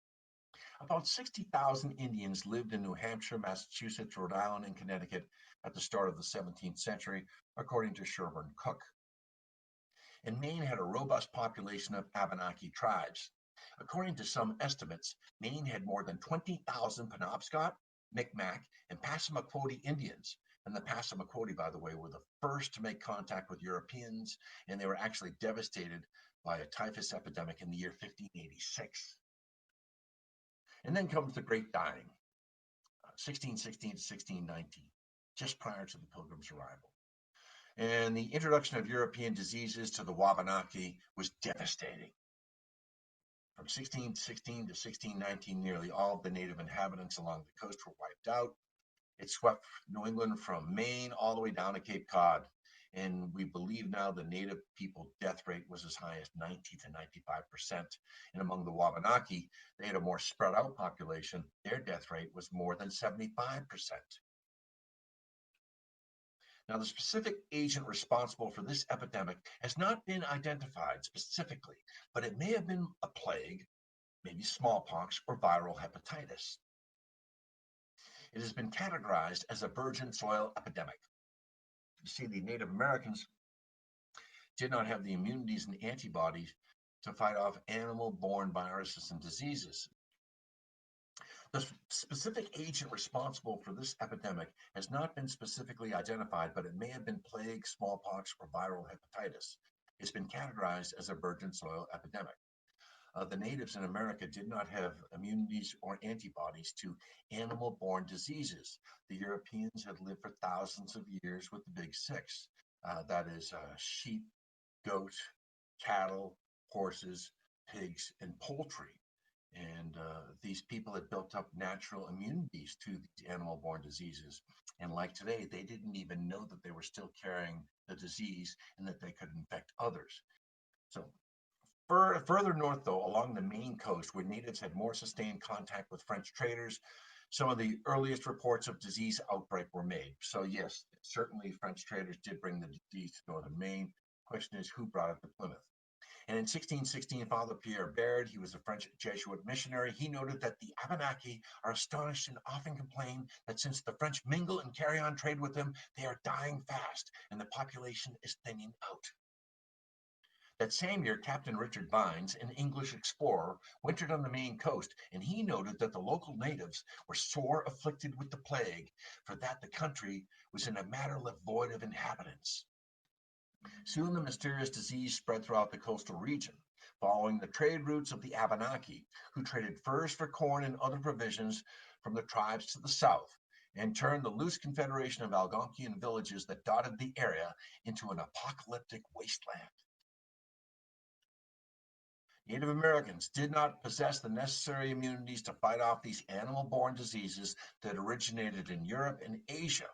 About 60,000 Indians lived in New Hampshire, Massachusetts, Rhode Island, and Connecticut at the start of the 17th century, according to Sherburne Cook. And Maine had a robust population of Abenaki tribes. According to some estimates, Maine had more than 20,000 Penobscot, Micmac, and Passamaquoddy Indians. And the Passamaquoddy, by the way, were the first to make contact with Europeans, and they were actually devastated by a typhus epidemic in the year 1586. And then comes the Great Dying, 1616 to 1619, just prior to the Pilgrims' arrival. And the introduction of European diseases to the Wabanaki was devastating. From 1616 to 1619, nearly all of the native inhabitants along the coast were wiped out. It swept New England from Maine all the way down to Cape Cod. And we believe now the native people death rate was as high as 90 to 95%. And among the Wabanaki, they had a more spread out population. Their death rate was more than 75%. Now, the specific agent responsible for this epidemic has not been identified specifically, but it may have been a plague, maybe smallpox or viral hepatitis. It has been categorized as a virgin soil epidemic. You see, the Native Americans did not have the immunities and antibodies to fight off animal-borne viruses and diseases. The specific agent responsible for this epidemic has not been specifically identified, but it may have been plague, smallpox, or viral hepatitis. It's been categorized as a virgin soil epidemic. The natives in America did not have immunities or antibodies to animal-borne diseases. The Europeans had lived for thousands of years with the big six. That is sheep, goat, cattle, horses, pigs, and poultry. And these people had built up natural immunities to these animal-borne diseases. And like today, they didn't even know that they were still carrying the disease and that they could infect others. So further north, though, along the Maine coast, where natives had more sustained contact with French traders, some of the earliest reports of disease outbreak were made. So yes, certainly French traders did bring the disease to northern Maine. Question is, who brought it to Plymouth? And in 1616, Father Pierre Baird, he was a French Jesuit missionary, he noted that the Abenaki are astonished and often complain that since the French mingle and carry on trade with them, they are dying fast and the population is thinning out. That same year, Captain Richard Vines, an English explorer, wintered on the Maine coast, and he noted that the local natives were sore afflicted with the plague, for that the country was in a manner left void of inhabitants. Soon the mysterious disease spread throughout the coastal region. following the trade routes of the Abenaki, who traded furs for corn and other provisions from the tribes to the south, and turned the loose confederation of Algonquian villages that dotted the area into an apocalyptic wasteland. Native Americans did not possess the necessary immunities to fight off these animal-borne diseases that originated in Europe and Asia.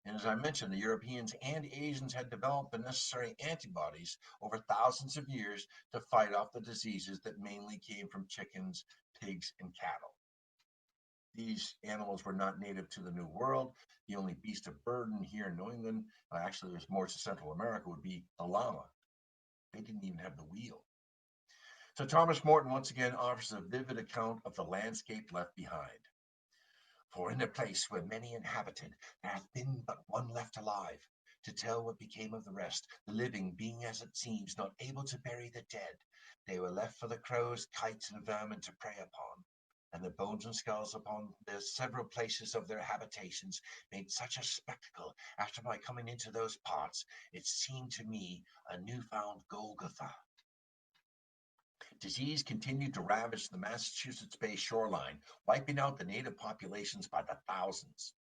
And as I mentioned, the Europeans and Asians had developed the necessary antibodies over thousands of years to fight off the diseases that mainly came from chickens, pigs, and cattle. These animals were not native to the New World. The only beast of burden here in New England, actually there's more to Central America, would be the llama. They didn't even have the wheel. So Thomas Morton once again offers a vivid account of the landscape left behind. For in a place where many inhabited, there hath been but one left alive, to tell what became of the rest, the living being as it seems not able to bury the dead. They were left for the crows, kites, and vermin to prey upon, and the bones and skulls upon the several places of their habitations made such a spectacle after my coming into those parts, it seemed to me a new-found Golgotha. Disease continued to ravage the Massachusetts Bay shoreline, wiping out the native populations by the thousands.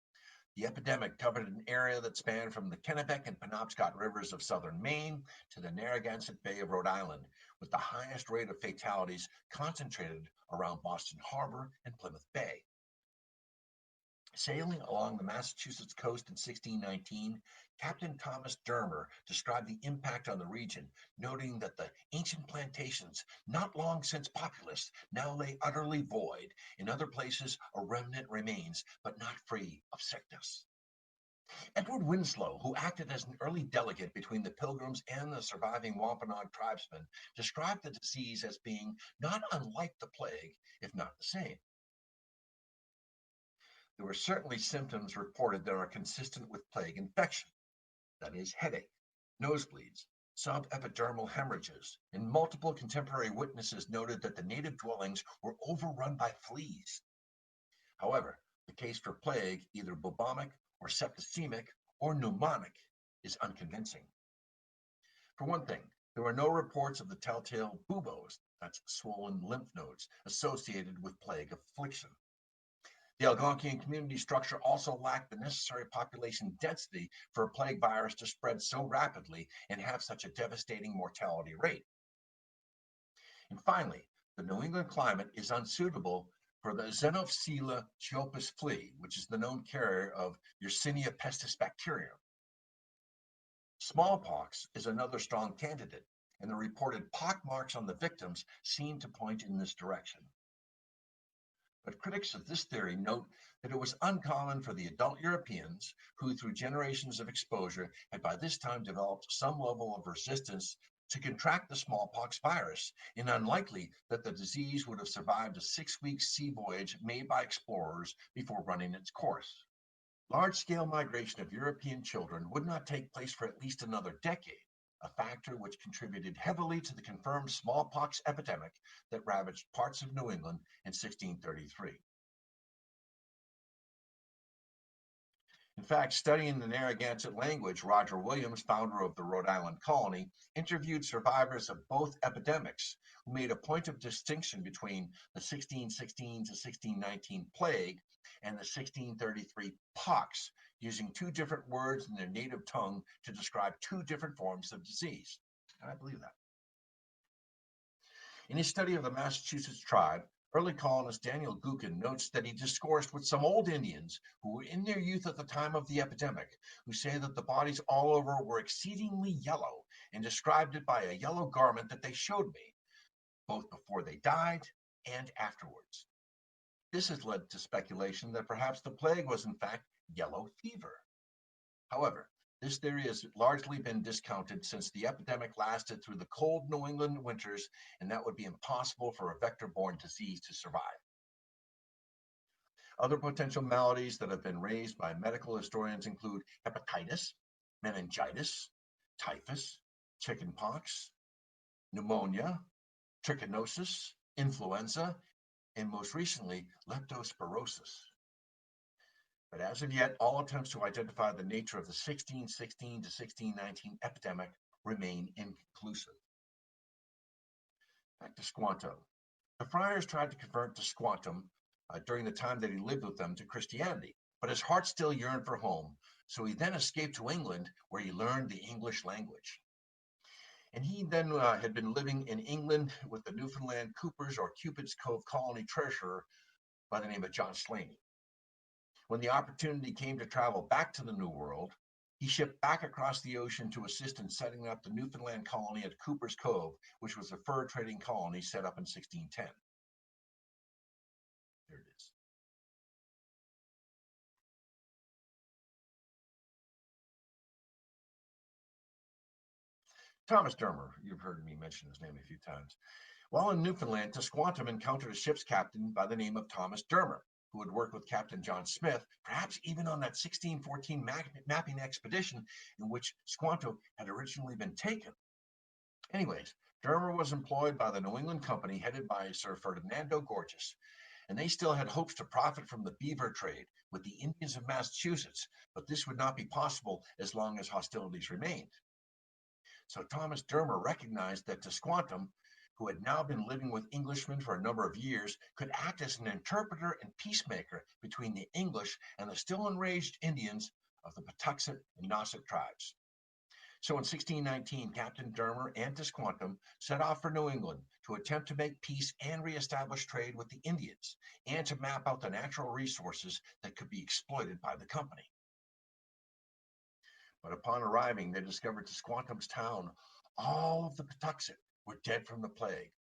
The epidemic covered an area that spanned from the Kennebec and Penobscot rivers of southern Maine to the Narragansett Bay of Rhode Island, with the highest rate of fatalities concentrated around Boston Harbor and Plymouth Bay. Sailing along the Massachusetts coast in 1619, Captain Thomas Dermer described the impact on the region, noting that the ancient plantations, not long since populous, now lay utterly void. In other places, a remnant remains, but not free of sickness. Edward Winslow, who acted as an early delegate between the Pilgrims and the surviving Wampanoag tribesmen, described the disease as being not unlike the plague, if not the same. There were certainly symptoms reported that are consistent with plague infection, that is, headache, nosebleeds, subepidermal hemorrhages, and multiple contemporary witnesses noted that the native dwellings were overrun by fleas. However, the case for plague, either bubonic or septicemic or pneumonic, is unconvincing. For one thing, there were no reports of the telltale buboes, that's swollen lymph nodes, associated with plague affliction. The Algonquian community structure also lacked the necessary population density for a plague virus to spread so rapidly and have such a devastating mortality rate. And finally, the New England climate is unsuitable for the Xenophila chiopus flea, which is the known carrier of Yersinia pestis bacterium. Smallpox is another strong candidate, and the reported pock marks on the victims seem to point in this direction. But critics of this theory note that it was uncommon for the adult Europeans, who through generations of exposure had by this time developed some level of resistance, to contract the smallpox virus, and unlikely that the disease would have survived a 6-week sea voyage made by explorers before running its course. Large-scale migration of European children would not take place for at least another decade, a factor which contributed heavily to the confirmed smallpox epidemic that ravaged parts of New England in 1633. In fact, studying the Narragansett language, Roger Williams, founder of the Rhode Island Colony, interviewed survivors of both epidemics, who made a point of distinction between the 1616 to 1619 plague and the 1633 pox, using two different words in their native tongue to describe two different forms of disease. And I believe that. In his study of the Massachusetts tribe, early colonist Daniel Gookin notes that he discoursed with some old Indians who were in their youth at the time of the epidemic, who say that the bodies all over were exceedingly yellow, and described it by a yellow garment that they showed me, both before they died and afterwards. This has led to speculation that perhaps the plague was in fact yellow fever. However, this theory has largely been discounted since the epidemic lasted through the cold New England winters, and that would be impossible for a vector-borne disease to survive. Other potential maladies that have been raised by medical historians include hepatitis, meningitis, typhus, chickenpox, pneumonia, trichinosis, influenza, and most recently, leptospirosis. But as of yet, all attempts to identify the nature of the 1616 to 1619 epidemic remain inconclusive. Back to Squanto. The friars tried to convert to Squantum during the time that he lived with them to Christianity, but his heart still yearned for home, so he then escaped to England, where he learned the English language. And he then had been living in England with the Newfoundland Coopers or Cupid's Cove colony treasurer by the name of John Slaney. When the opportunity came to travel back to the New World, he shipped back across the ocean to assist in setting up the Newfoundland colony at Cooper's Cove, which was a fur trading colony set up in 1610. There it is. Thomas Dermer, you've heard me mention his name a few times. While in Newfoundland, Tisquantum encountered a ship's captain by the name of Thomas Dermer, who had worked with Captain John Smith, perhaps even on that 1614 mapping expedition in which Squanto had originally been taken. Anyways, Dermer was employed by the New England Company headed by Sir Ferdinando Gorges, and they still had hopes to profit from the beaver trade with the Indians of Massachusetts, but this would not be possible as long as hostilities remained. So Thomas Dermer recognized that Tisquantum, who had now been living with Englishmen for a number of years, could act as an interpreter and peacemaker between the English and the still enraged Indians of the Patuxet and Nauset tribes. So in 1619, Captain Dermer and Tisquantum set off for New England to attempt to make peace and reestablish trade with the Indians, and to map out the natural resources that could be exploited by the company. But upon arriving, they discovered Tisquantum's town, all of the Patuxet were dead from the plague.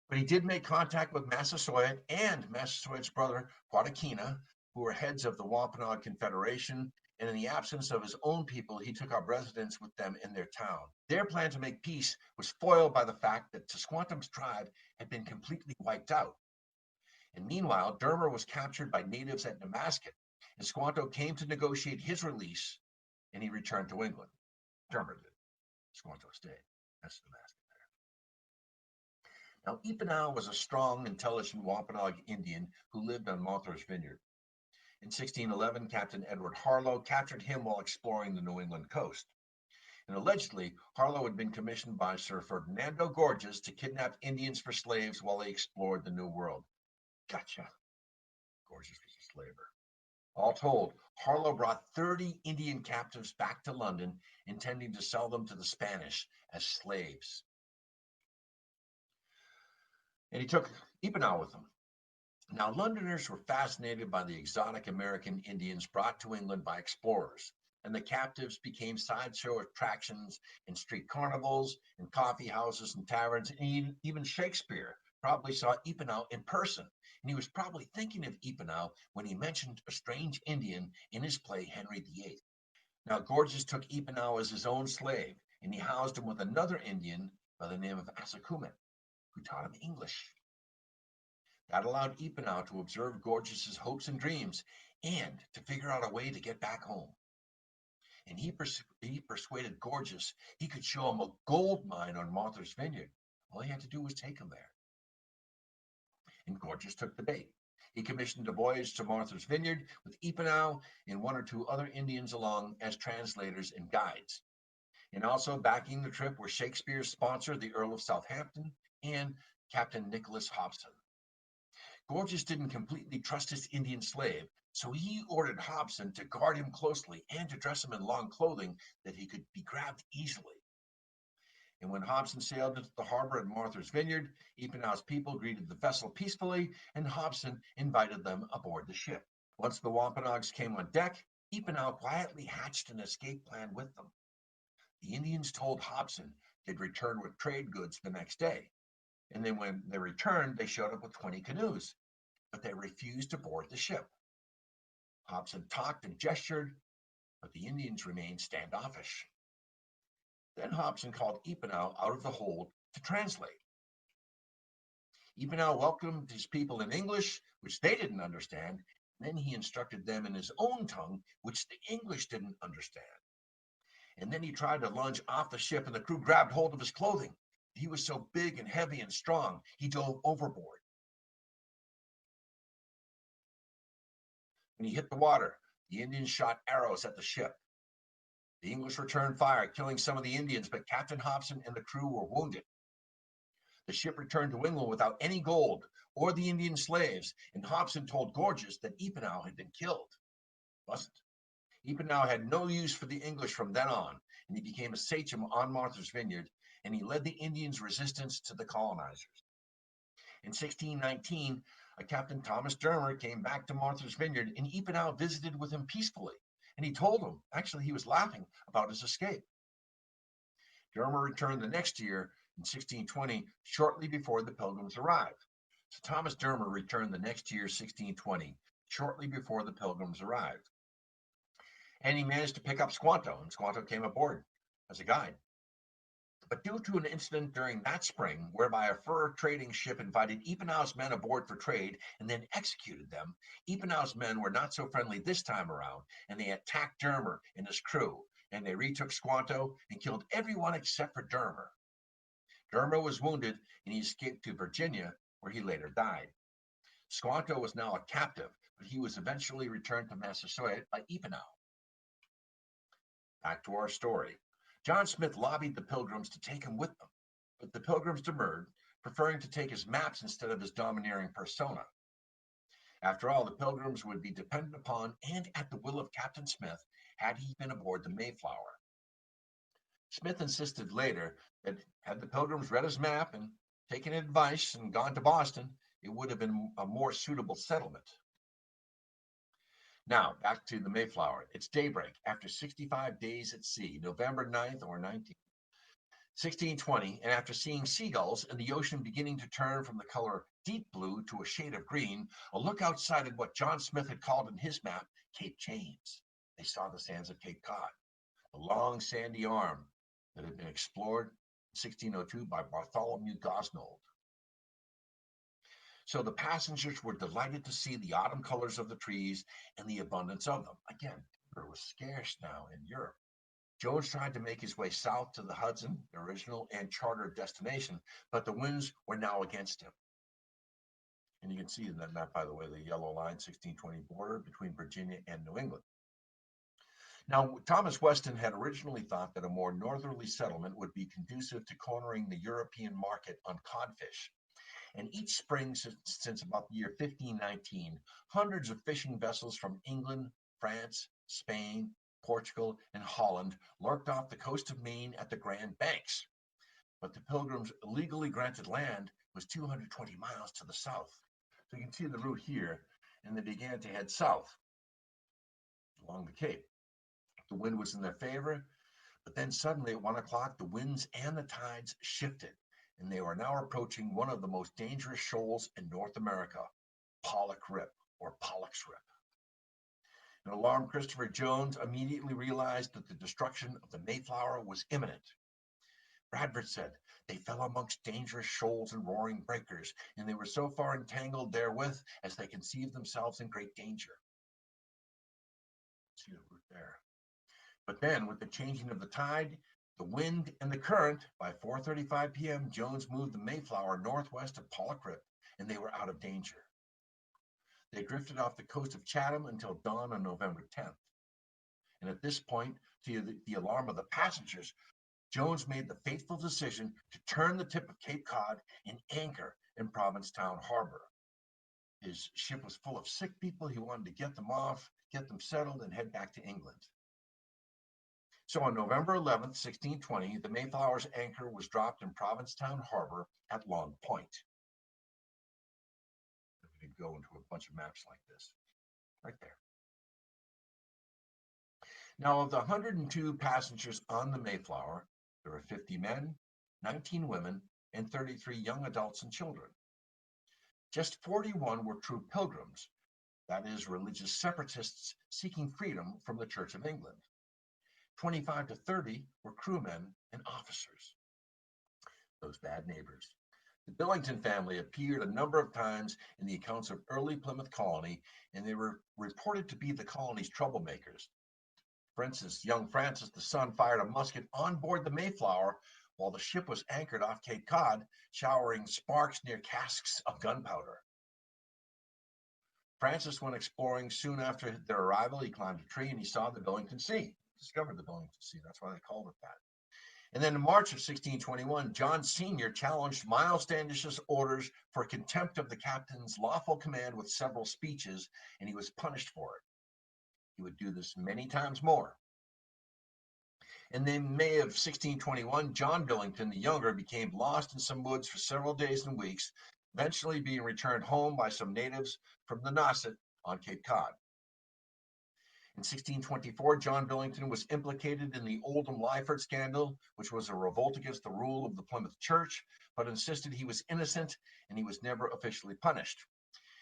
But he did make contact with Massasoit and Massasoit's brother, Quatakina, who were heads of the Wampanoag Confederation, and in the absence of his own people, he took up residence with them in their town. Their plan to make peace was foiled by the fact that Tisquantum's tribe had been completely wiped out. And meanwhile, Dermer was captured by natives at Nemasket, and Squanto came to negotiate his release, and he returned to England. Dermer did. Squanto stayed. That's Nemasket there. Now, Epenow was a strong, intelligent Wampanoag Indian who lived on Martha's Vineyard. In 1611, Captain Edward Harlow captured him while exploring the New England coast. And allegedly, Harlow had been commissioned by Sir Ferdinando Gorges to kidnap Indians for slaves while they explored the New World. Gotcha. Gorges was a slaver. All told, Harlow brought 30 Indian captives back to London, intending to sell them to the Spanish as slaves. And he took Epenow with him. Now, Londoners were fascinated by the exotic American Indians brought to England by explorers, and the captives became sideshow attractions in street carnivals, in coffee houses and taverns, and even Shakespeare probably saw Epenow in person, and he was probably thinking of Epenow when he mentioned a strange Indian in his play Henry VIII. Now, Gorges took Epenow as his own slave, and he housed him with another Indian by the name of Assakumet, who taught him English. That allowed Epenow to observe Gorges's hopes and dreams and to figure out a way to get back home. And he persuaded Gorges he could show him a gold mine on Martha's Vineyard. All he had to do was take him there. And Gorges took the bait. He commissioned a voyage to Martha's Vineyard with Epenow and one or two other Indians along as translators and guides. And also backing the trip were Shakespeare's sponsor, the Earl of Southampton, and Captain Nicholas Hobson. Gorges didn't completely trust his Indian slave, so he ordered Hobson to guard him closely and to dress him in long clothing that he could be grabbed easily. And when Hobson sailed into the harbor at Martha's Vineyard, Epenow's people greeted the vessel peacefully, and Hobson invited them aboard the ship. Once the Wampanoags came on deck, Epenow quietly hatched an escape plan with them. The Indians told Hobson they'd return with trade goods the next day. And then when they returned, they showed up with 20 canoes, but they refused to board the ship. Hobson talked and gestured, but the Indians remained standoffish. Then Hobson called Epenow out of the hold to translate. Epenow welcomed his people in English, which they didn't understand. Then he instructed them in his own tongue, which the English didn't understand. And then he tried to lunge off the ship, and the crew grabbed hold of his clothing. He was so big and heavy and strong, he dove overboard. When he hit the water, the Indians shot arrows at the ship. The English returned fire, killing some of the Indians, but Captain Hobson and the crew were wounded. The ship returned to England without any gold or the Indian slaves, and Hobson told Gorges that Epenow had been killed. Wasn't. Epenow had no use for the English from then on, and he became a sachem on Martha's Vineyard, and he led the Indians' resistance to the colonizers. In 1619, Captain Thomas Dermer came back to Martha's Vineyard, and Epenow visited with him peacefully, and he told him, actually he was laughing, about his escape. Dermer returned the next year in 1620, shortly before the Pilgrims arrived. So Thomas Dermer returned the next year, 1620, shortly before the Pilgrims arrived. And he managed to pick up Squanto, and Squanto came aboard as a guide. But due to an incident during that spring, whereby a fur trading ship invited Epenow's men aboard for trade and then executed them, Epenow's men were not so friendly this time around, and they attacked Dermer and his crew, and they retook Squanto and killed everyone except for Dermer. Dermer was wounded, and he escaped to Virginia, where he later died. Squanto was now a captive, but he was eventually returned to Massasoit by Epenow. Back to our story. John Smith lobbied the Pilgrims to take him with them, but the Pilgrims demurred, preferring to take his maps instead of his domineering persona. After all, the Pilgrims would be dependent upon and at the will of Captain Smith had he been aboard the Mayflower. Smith insisted later that had the Pilgrims read his map and taken advice and gone to Boston, it would have been a more suitable settlement. Now, back to the Mayflower. It's daybreak after 65 days at sea, November 9th or 19th, 1620, and after seeing seagulls and the ocean beginning to turn from the color deep blue to a shade of green, a look outside at what John Smith had called in his map Cape James. They saw the sands of Cape Cod, the long sandy arm that had been explored in 1602 by Bartholomew Gosnold. So the passengers were delighted to see the autumn colors of the trees and the abundance of them. Again, timber was scarce now in Europe. Jones tried to make his way south to the Hudson, the original and chartered destination, but the winds were now against him. And you can see in that map, by the way, the yellow line, 1620 border between Virginia and New England. Now, Thomas Weston had originally thought that a more northerly settlement would be conducive to cornering the European market on codfish. And each spring since about the year 1519, hundreds of fishing vessels from England, France, Spain, Portugal, and Holland lurked off the coast of Maine at the Grand Banks. But the Pilgrims' legally granted land was 220 miles to the south. So you can see the route here, and they began to head south along the Cape. The wind was in their favor, but then suddenly at 1 o'clock, the winds and the tides shifted, and they were now approaching one of the most dangerous shoals in North America, Pollock Rip, or Pollock's Rip. An alarmed Christopher Jones immediately realized that the destruction of the Mayflower was imminent. Bradford said, "They fell amongst dangerous shoals and roaring breakers, and they were so far entangled therewith as they conceived themselves in great danger." See the route there. But then, with the changing of the tide, the wind, and the current, by 4:35 p.m., Jones moved the Mayflower northwest of Pollock Rip, and they were out of danger. They drifted off the coast of Chatham until dawn on November 10th. And at this point, to the alarm of the passengers, Jones made the fateful decision to turn the tip of Cape Cod and anchor in Provincetown Harbor. His ship was full of sick people. He wanted to get them off, get them settled, and head back to England. So on November 11th, 1620, the Mayflower's anchor was dropped in Provincetown Harbor at Long Point. We could go into a bunch of maps like this, right there. Now, of the 102 passengers on the Mayflower, there were 50 men, 19 women, and 33 young adults and children. Just 41 were true pilgrims, that is, religious separatists seeking freedom from the Church of England. 25 to 30 were crewmen and officers, those bad neighbors. The Billington family appeared a number of times in the accounts of early Plymouth Colony, and they were reported to be the colony's troublemakers. For instance, young Francis, the son, fired a musket on board the Mayflower while the ship was anchored off Cape Cod, showering sparks near casks of gunpowder. Francis went exploring soon after their arrival. He climbed a tree and he saw the Billington Sea. Discovered the Billington Sea. That's why they called it that. And then in March of 1621, John Sr. challenged Miles Standish's orders for contempt of the captain's lawful command with several speeches, and he was punished for it. He would do this many times more. And in May of 1621, John Billington the Younger became lost in some woods for several days and weeks, eventually being returned home by some natives from the Nemasket on Cape Cod. In 1624, John Billington was implicated in the Oldham Lyford scandal, which was a revolt against the rule of the Plymouth Church, but insisted he was innocent and he was never officially punished.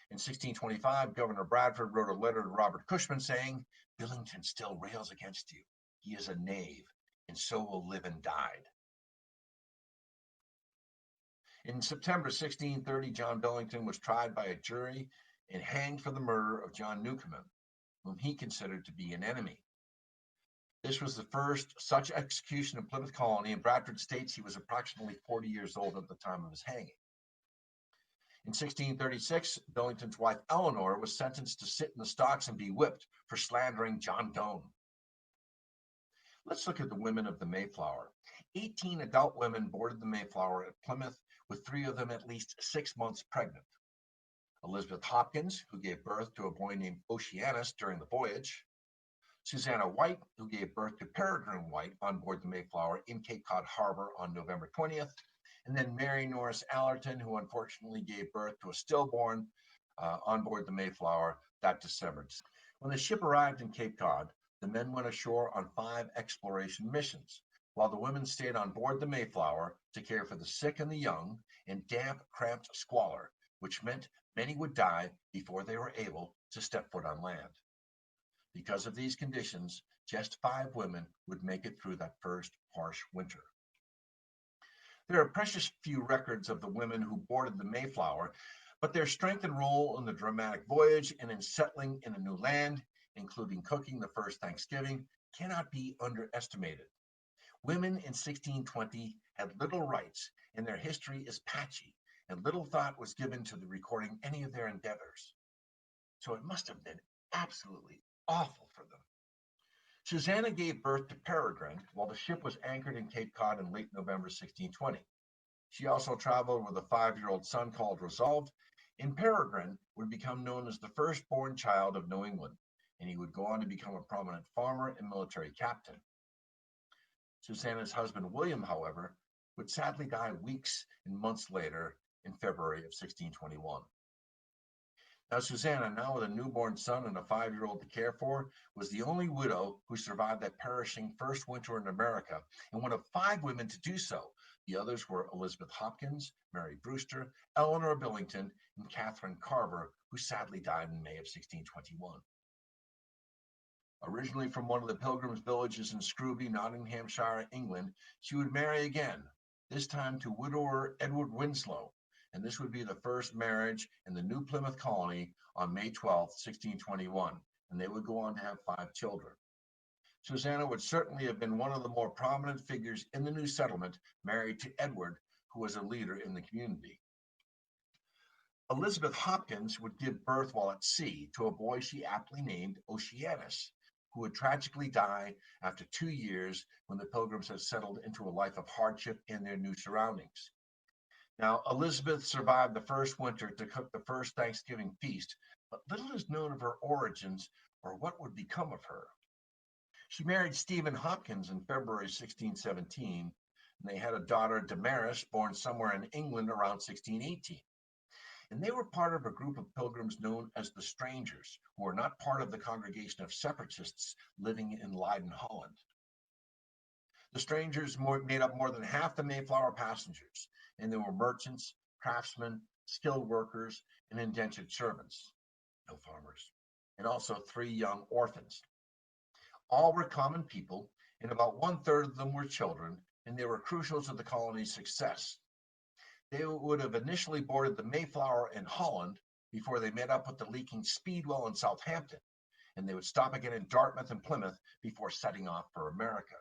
In 1625, Governor Bradford wrote a letter to Robert Cushman saying, "Billington still rails against you. He is a knave, and so will live and died." In September 1630, John Billington was tried by a jury and hanged for the murder of John Newcomen, whom he considered to be an enemy. This was the first such execution in Plymouth Colony, and Bradford states he was approximately 40 years old at the time of his hanging. In 1636, Billington's wife Eleanor was sentenced to sit in the stocks and be whipped for slandering John Doane. Let's look at the women of the Mayflower. 18 adult women boarded the Mayflower at Plymouth, with 3 of them at least 6 months pregnant. Elizabeth Hopkins, who gave birth to a boy named Oceanus during the voyage. Susanna White, who gave birth to Peregrine White on board the Mayflower in Cape Cod Harbor on November 20th. And then Mary Norris Allerton, who unfortunately gave birth to a stillborn on board the Mayflower that December. When the ship arrived in Cape Cod, the men went ashore on 5 exploration missions, while the women stayed on board the Mayflower to care for the sick and the young in damp, cramped squalor, which meant many would die before they were able to step foot on land. Because of these conditions, just 5 women would make it through that first harsh winter. There are precious few records of the women who boarded the Mayflower, but their strength and role in the dramatic voyage and in settling in a new land, including cooking the first Thanksgiving, cannot be underestimated. Women in 1620 had little rights, and their history is patchy, and little thought was given to the recording any of their endeavors. So it must have been absolutely awful for them. Susanna gave birth to Peregrine while the ship was anchored in Cape Cod in late November 1620. She also traveled with a 5-year-old son called Resolve, and Peregrine would become known as the firstborn child of New England, and he would go on to become a prominent farmer and military captain. Susanna's husband, William, however, would sadly die weeks and months later in February of 1621. Now, Susanna, now with a newborn son and a 5-year-old to care for, was the only widow who survived that perishing first winter in America, and one of 5 women to do so. The others were Elizabeth Hopkins, Mary Brewster, Eleanor Billington, and Catherine Carver, who sadly died in May of 1621. Originally from one of the Pilgrims villages in Scrooby, Nottinghamshire, England, she would marry again, this time to widower Edward Winslow, and this would be the first marriage in the new Plymouth Colony on May 12, 1621, and they would go on to have 5 children. Susanna would certainly have been one of the more prominent figures in the new settlement, married to Edward, who was a leader in the community. Elizabeth Hopkins would give birth while at sea to a boy she aptly named Oceanus, who would tragically die after 2 years when the Pilgrims had settled into a life of hardship in their new surroundings. Now, Elizabeth survived the first winter to cook the first Thanksgiving feast, but little is known of her origins or what would become of her. She married Stephen Hopkins in February 1617, and they had a daughter, Damaris, born somewhere in England around 1618. And they were part of a group of pilgrims known as the Strangers, who were not part of the congregation of separatists living in Leiden, Holland. The Strangers made up more than half the Mayflower passengers, and there were merchants, craftsmen, skilled workers, and indentured servants, no farmers, and also 3 young orphans. All were common people, and about 1/3 of them were children, and they were crucial to the colony's success. They would have initially boarded the Mayflower in Holland before they met up with the leaking Speedwell in Southampton, and they would stop again in Dartmouth and Plymouth before setting off for America.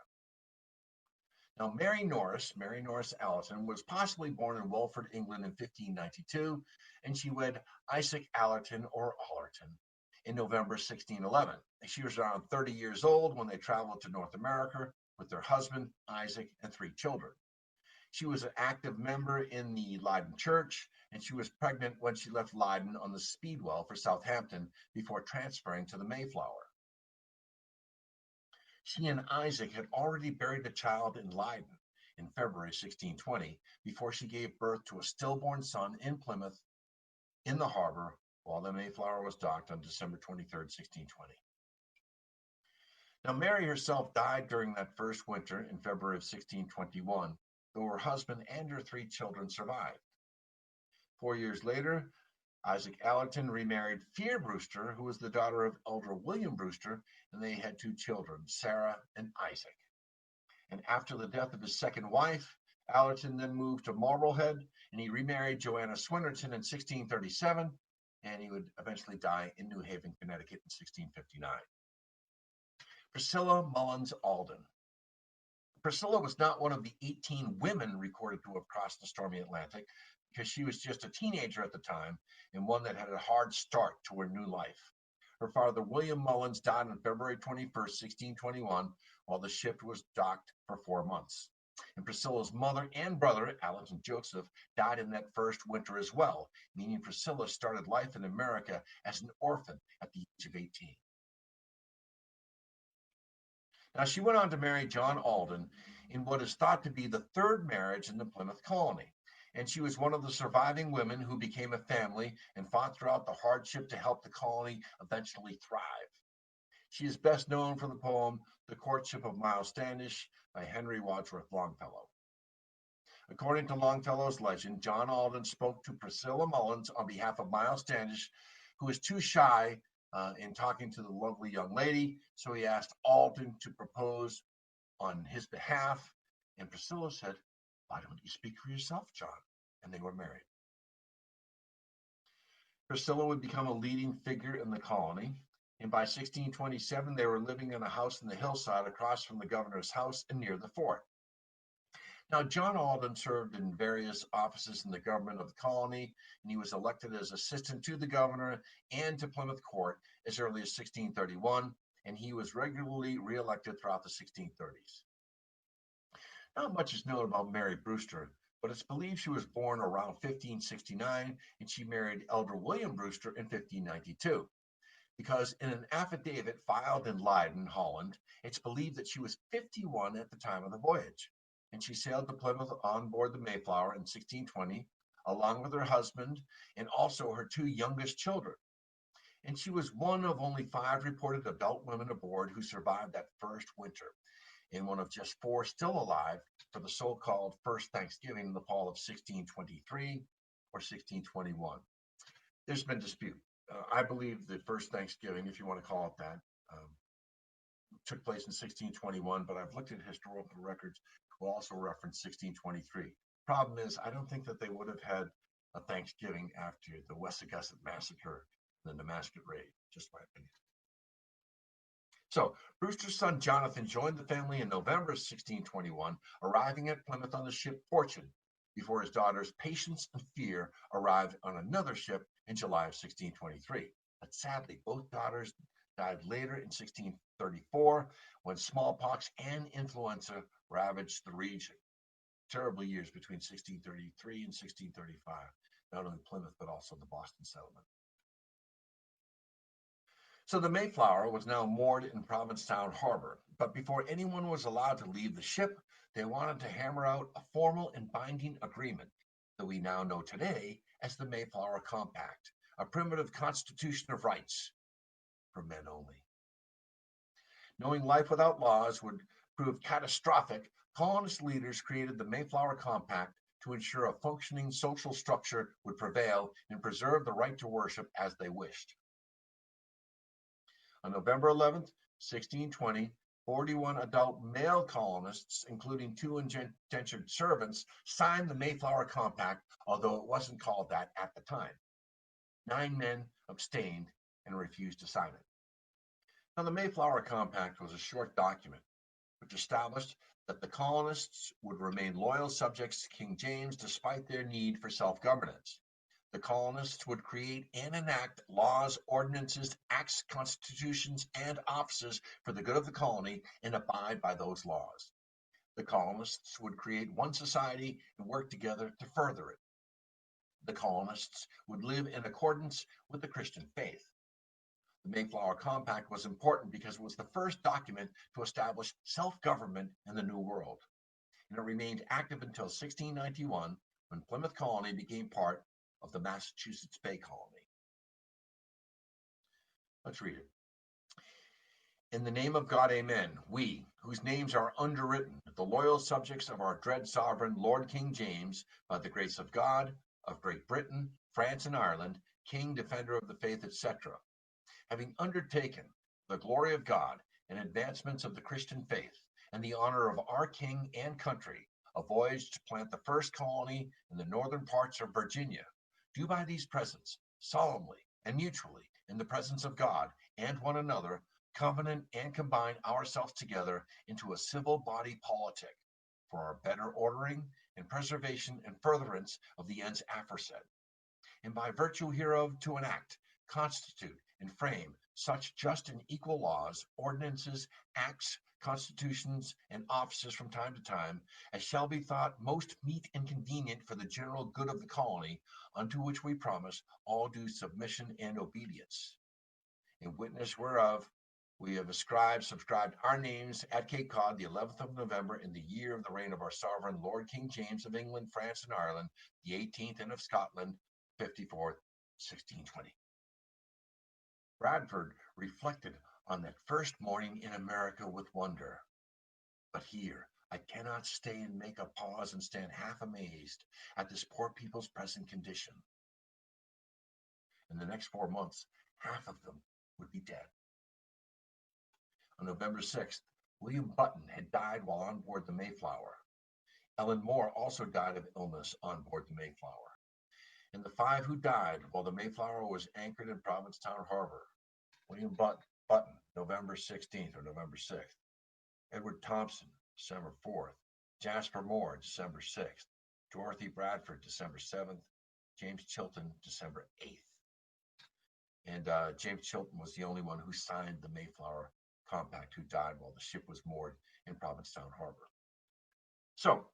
Now, Mary Norris Allerton, was possibly born in Welford, England in 1592, and she wed Isaac Allerton or Allerton in November 1611. She was around 30 years old when they traveled to North America, with her husband, Isaac, and 3 children. She was an active member in the Leiden Church, and she was pregnant when she left Leiden on the Speedwell for Southampton before transferring to the Mayflower. She and Isaac had already buried a child in Leiden in February 1620 before she gave birth to a stillborn son in Plymouth in the harbor while the Mayflower was docked on December 23rd, 1620. Now, Mary herself died during that first winter in February of 1621, though her husband and her 3 children survived. 4 years later, Isaac Allerton remarried Fear Brewster, who was the daughter of Elder William Brewster, and they had 2 children, Sarah and Isaac. And after the death of his second wife, Allerton then moved to Marblehead, and he remarried Joanna Swinnerton in 1637, and he would eventually die in New Haven, Connecticut in 1659. Priscilla Mullins Alden. Priscilla was not one of the 18 women recorded to have crossed the stormy Atlantic, because she was just a teenager at the time and one that had a hard start to her new life. Her father, William Mullins, died on February 21st, 1621, while the ship was docked for 4 months. And Priscilla's mother and brother, Allerton Joseph, died in that first winter as well, meaning Priscilla started life in America as an orphan at the age of 18. Now, she went on to marry John Alden in what is thought to be the 3rd marriage in the Plymouth Colony, and she was one of the surviving women who became a family and fought throughout the hardship to help the colony eventually thrive. She is best known for the poem The Courtship of Miles Standish by Henry Wadsworth Longfellow. According to Longfellow's legend, John Alden spoke to Priscilla Mullins on behalf of Miles Standish, who was too shy in talking to the lovely young lady, so he asked Alden to propose on his behalf, and Priscilla said, "Why don't you speak for yourself, John?" And they were married. Priscilla would become a leading figure in the colony, and by 1627 they were living in a house in the hillside across from the governor's house and near the fort. Now, John Alden served in various offices in the government of the colony, and he was elected as assistant to the governor and to Plymouth Court as early as 1631, and he was regularly reelected throughout the 1630s. Not much is known about Mary Brewster, but it's believed she was born around 1569, and she married Elder William Brewster in 1592. Because in an affidavit filed in Leiden, Holland, it's believed that she was 51 at the time of the voyage, and she sailed to Plymouth on board the Mayflower in 1620, along with her husband and also her 2 youngest children. And she was one of only 5 reported adult women aboard who survived that first winter, and one of just 4 still alive for the so-called First Thanksgiving in the fall of 1623 or 1621. There's been dispute. I believe the first Thanksgiving, if you want to call it that, took place in 1621, but I've looked at historical records who also reference 1623. Problem is, I don't think that they would have had a Thanksgiving after the Wessagusset Massacre, the Nemasket Raid, just my opinion. So, Brewster's son Jonathan joined the family in November 1621, arriving at Plymouth on the ship Fortune, before his daughters Patience and Fear arrived on another ship in July of 1623. But sadly, both daughters died later in 1634 when smallpox and influenza ravaged the region. Terrible years between 1633 and 1635, not only Plymouth, but also the Boston settlement. So the Mayflower was now moored in Provincetown Harbor, but before anyone was allowed to leave the ship, they wanted to hammer out a formal and binding agreement that we now know today as the Mayflower Compact, a primitive constitution of rights for men only. Knowing life without laws would prove catastrophic, colonist leaders created the Mayflower Compact to ensure a functioning social structure would prevail and preserve the right to worship as they wished. On November 11th, 1620, 41 adult male colonists, including 2 indentured servants, signed the Mayflower Compact, although it wasn't called that at the time. 9 men abstained and refused to sign it. Now, the Mayflower Compact was a short document which established that the colonists would remain loyal subjects to King James despite their need for self-governance. The colonists would create and enact laws, ordinances, acts, constitutions, and offices for the good of the colony and abide by those laws. The colonists would create one society and work together to further it. The colonists would live in accordance with the Christian faith. The Mayflower Compact was important because it was the first document to establish self-government in the New World, and it remained active until 1691, when Plymouth Colony became part of the Massachusetts Bay Colony. Let's read it. In the name of God, amen. We, whose names are underwritten, the loyal subjects of our dread sovereign, Lord King James, by the grace of God, of Great Britain, France, and Ireland, King, Defender of the Faith, etc., having undertaken the glory of God and advancements of the Christian faith, and the honor of our king and country, a voyage to plant the first colony in the northern parts of Virginia, do by these presents, solemnly and mutually, in the presence of God and one another, covenant and combine ourselves together into a civil body politic for our better ordering and preservation and furtherance of the ends aforesaid, and by virtue hereof to enact, constitute, and frame such just and equal laws, ordinances, acts, constitutions, and offices from time to time, as shall be thought most meet and convenient for the general good of the colony, unto which we promise all due submission and obedience. In witness whereof, we have subscribed our names at Cape Cod, the 11th of November, in the year of the reign of our sovereign Lord King James of England, France, and Ireland, the 18th, and of Scotland, 54th, 1620. Bradford reflected on that first morning in America with wonder. But here I cannot stay and make a pause and stand half amazed at this poor people's present condition. In the next 4 months, half of them would be dead. On November 6th, William Button had died while on board the Mayflower. Ellen Moore also died of illness on board the Mayflower. And the 5 who died while the Mayflower was anchored in Provincetown Harbor: William Button, November 16th or November 6th. Edward Thompson, December 4th. Jasper Moore, December 6th. Dorothy Bradford, December 7th. James Chilton, December 8th. And James Chilton was the only one who signed the Mayflower Compact who died while the ship was moored in Provincetown Harbor. So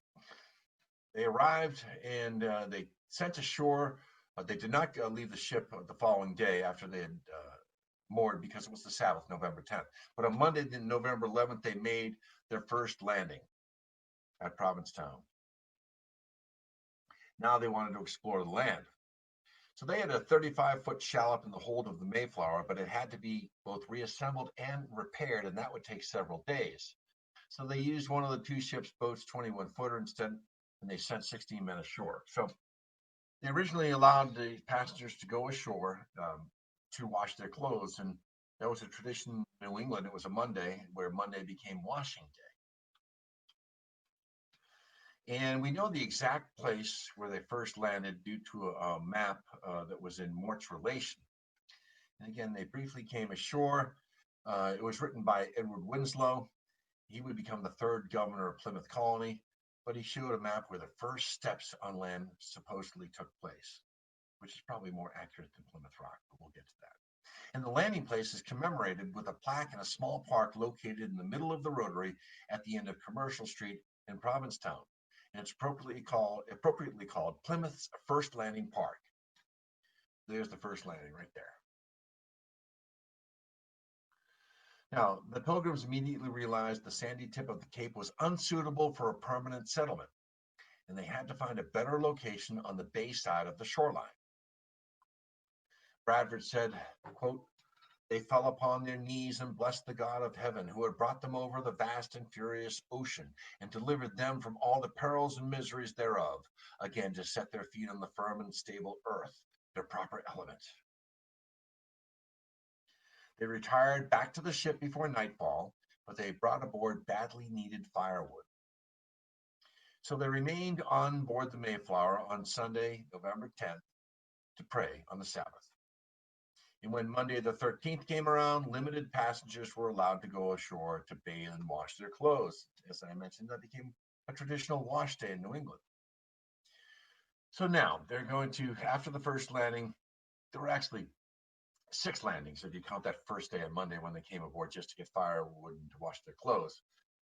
they arrived and they sent ashore. They did not leave the ship the following day after they had moored, because it was the Sabbath, November 10th. But on Monday, November 11th, they made their first landing at Provincetown. Now they wanted to explore the land. So they had a 35-foot shallop in the hold of the Mayflower, but it had to be both reassembled and repaired, and that would take several days. So they used one of the 2 ships' boats, 21-footer instead, and they sent 16 men ashore. So they originally allowed the passengers to go ashore to wash their clothes, and that was a tradition in New England. It was a Monday, where Monday became washing day. And we know the exact place where they first landed due to a map that was in Mort's relation. And again, they briefly came ashore. It was written by Edward Winslow. He would become the 3rd governor of Plymouth Colony, but he showed a map where the first steps on land supposedly took place, which is probably more accurate than Plymouth Rock, but we'll get to that. And the landing place is commemorated with a plaque in a small park located in the middle of the Rotary at the end of Commercial Street in Provincetown. And it's appropriately called Plymouth's First Landing Park. There's the first landing right there. Now, the Pilgrims immediately realized the sandy tip of the Cape was unsuitable for a permanent settlement, and they had to find a better location on the bay side of the shoreline. Bradford said, quote, "They fell upon their knees and blessed the God of heaven, who had brought them over the vast and furious ocean, and delivered them from all the perils and miseries thereof, again to set their feet on the firm and stable earth, their proper element." They retired back to the ship before nightfall, but they brought aboard badly needed firewood. So they remained on board the Mayflower on Sunday, November 10th, to pray on the Sabbath. And when Monday the 13th came around, limited passengers were allowed to go ashore to bathe and wash their clothes. As I mentioned, that became a traditional wash day in New England. So now they're going to, after the first landing, there were actually 6 landings if you count that first day on Monday when they came aboard just to get firewood and to wash their clothes.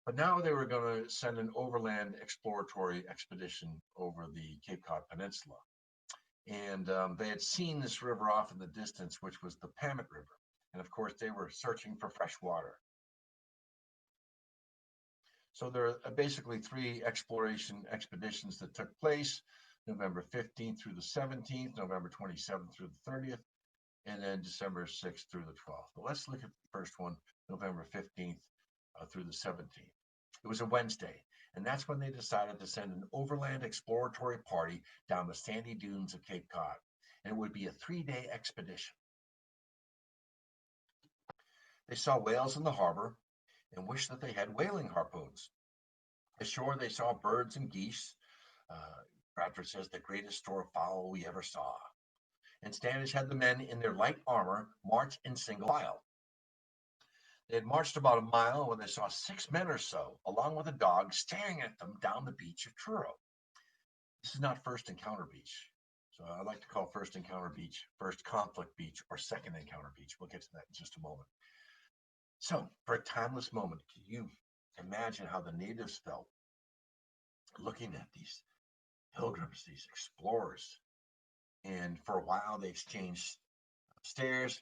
But now they were going to send an overland exploratory expedition over the Cape Cod Peninsula. And they had seen this river off in the distance, which was the Pamut River. And of course, they were searching for fresh water. So there are basically 3 exploration expeditions that took place, November 15th through the 17th, November 27th through the 30th, and then December 6th through the 12th. But let's look at the first one, November 15th through the 17th. It was a Wednesday, and that's when they decided to send an overland exploratory party down the sandy dunes of Cape Cod. And it would be a 3-day expedition. They saw whales in the harbor and wished that they had whaling harpoons. Ashore, they saw birds and geese. Bradford says the greatest store of fowl we ever saw. And Standish had the men in their light armor march in single file. They had marched about a mile when they saw 6 men or so, along with a dog, staring at them down the beach of Truro. This is not First Encounter Beach. So I like to call First Encounter Beach First Conflict Beach or Second Encounter Beach. We'll get to that in just a moment. So, for a timeless moment, can you imagine how the natives felt looking at these pilgrims, these explorers? And for a while, they exchanged stares.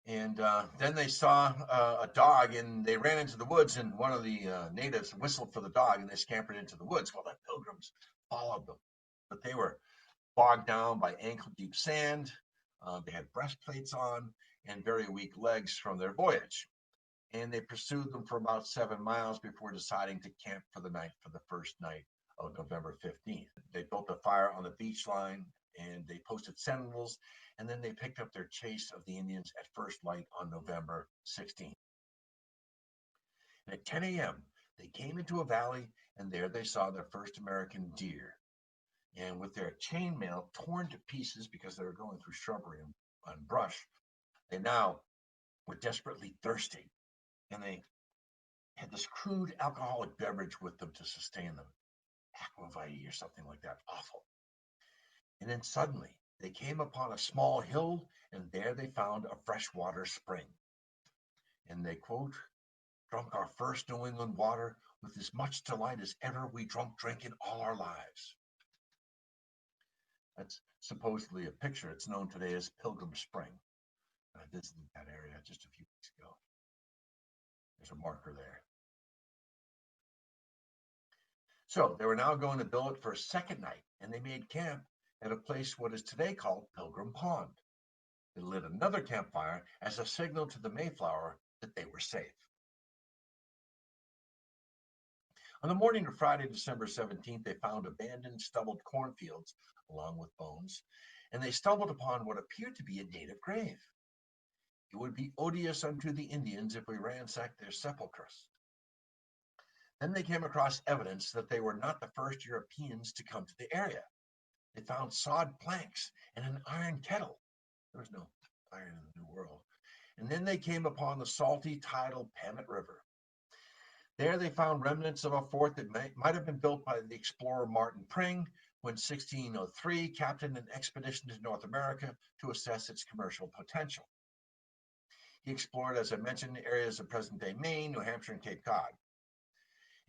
And then they saw a dog, and they ran into the woods, and one of the natives whistled for the dog, and they scampered into the woods. Well, the pilgrims followed them, but they were bogged down by ankle-deep sand. They had breastplates on and very weak legs from their voyage. And they pursued them for about 7 miles before deciding to camp for the night for the first night of November 15th. They built a fire on the beach line, and they posted sentinels, and then they picked up their chase of the Indians at first light on November 16th. And at 10 a.m., they came into a valley, and there they saw their first American deer. And with their chainmail torn to pieces because they were going through shrubbery and brush, they now were desperately thirsty. And they had this crude alcoholic beverage with them to sustain them, aquavite or something like that, awful. And then suddenly they came upon a small hill, and there they found a freshwater spring. And they quote, "Drunk our first New England water with as much delight as ever we drink in all our lives." That's supposedly a picture. It's known today as Pilgrim Spring. I visited that area just a few weeks ago. There's a marker there. So they were now going to billet for a second night, and they made camp at a place what is today called Pilgrim Pond. They lit another campfire as a signal to the Mayflower that they were safe. On the morning of Friday, December 17th, they found abandoned stubbled cornfields along with bones, and they stumbled upon what appeared to be a native grave. It would be odious unto the Indians if we ransacked their sepulchres. Then they came across evidence that they were not the first Europeans to come to the area. They found sawed planks and an iron kettle. There was no iron in the New World. And then they came upon the salty, tidal Pamut River. There they found remnants of a fort that might have been built by the explorer Martin Pring when 1603 captained an expedition to North America to assess its commercial potential. He explored, as I mentioned, areas of present-day Maine, New Hampshire, and Cape Cod.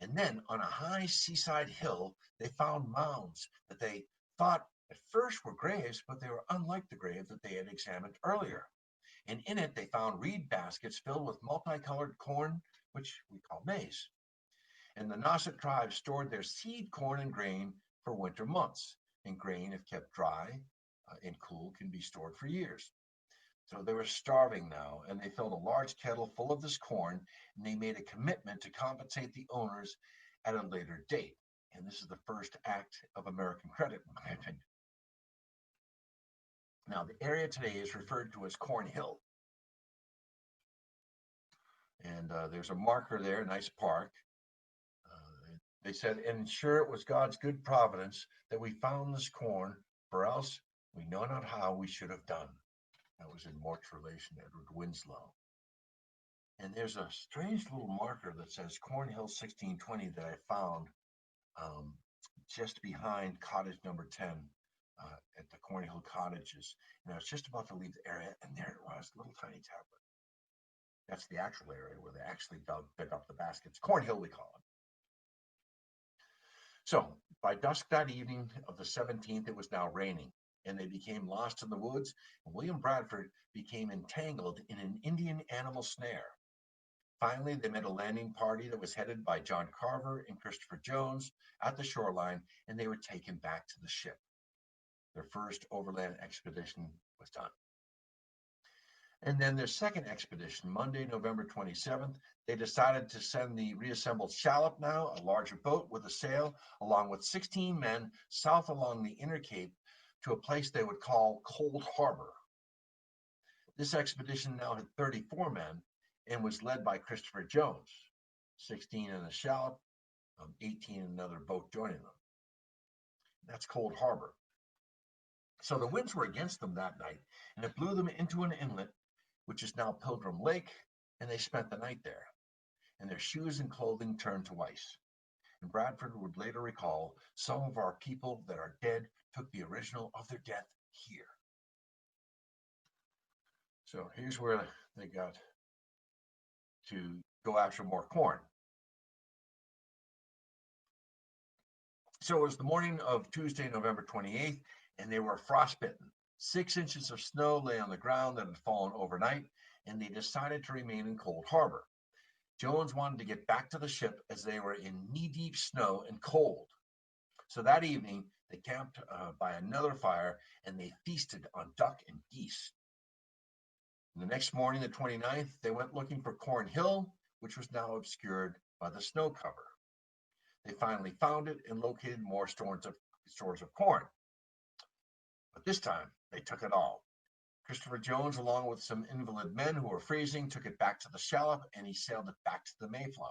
And then on a high seaside hill, they found mounds that they thought at first were graves, but they were unlike the grave that they had examined earlier. And in it, they found reed baskets filled with multicolored corn, which we call maize. And the Nauset tribe stored their seed corn and grain for winter months. And grain, if kept dry and cool, can be stored for years. So they were starving now, and they filled a large kettle full of this corn, and they made a commitment to compensate the owners at a later date. And this is the first act of American credit, in my opinion. Now, the area today is referred to as Corn Hill. And there's a marker there, a nice park. They said, "And sure it was God's good providence that we found this corn, for else we know not how we should have done." That was in Mort's relation to Edward Winslow. And there's a strange little marker that says Cornhill 1620 that I found just behind cottage number 10 at the Cornhill cottages. And I was just about to leave the area, and there it was, little tiny tablet. That's the actual area where they actually dug up the baskets. Cornhill, we call it. So by dusk that evening of the 17th, it was now raining, and they became lost in the woods, and William Bradford became entangled in an Indian animal snare. Finally, they met a landing party that was headed by John Carver and Christopher Jones at the shoreline, and they were taken back to the ship. Their first overland expedition was done. And then their second expedition, Monday, November 27th, they decided to send the reassembled shallop now, a larger boat with a sail, along with 16 men south along the inner cape to a place they would call Cold Harbor. This expedition now had 34 men and was led by Christopher Jones, 16 in a shallop, 18 in another boat joining them. That's Cold Harbor. So the winds were against them that night, and it blew them into an inlet, which is now Pilgrim Lake, and they spent the night there. And their shoes and clothing turned to ice. And Bradford would later recall, some of our people that are dead took the original of their death here. So here's where they got to go after more corn. So it was the morning of Tuesday, November 28th, and they were frostbitten. 6 inches of snow lay on the ground that had fallen overnight, and they decided to remain in Cold Harbor. Jones wanted to get back to the ship as they were in knee-deep snow and cold. So that evening, they camped by another fire, and they feasted on duck and geese. And the next morning, the 29th, they went looking for Cornhill, which was now obscured by the snow cover. They finally found it and located more stores of corn. But this time, they took it all. Christopher Jones, along with some invalid men who were freezing, took it back to the shallop, and he sailed it back to the Mayflower.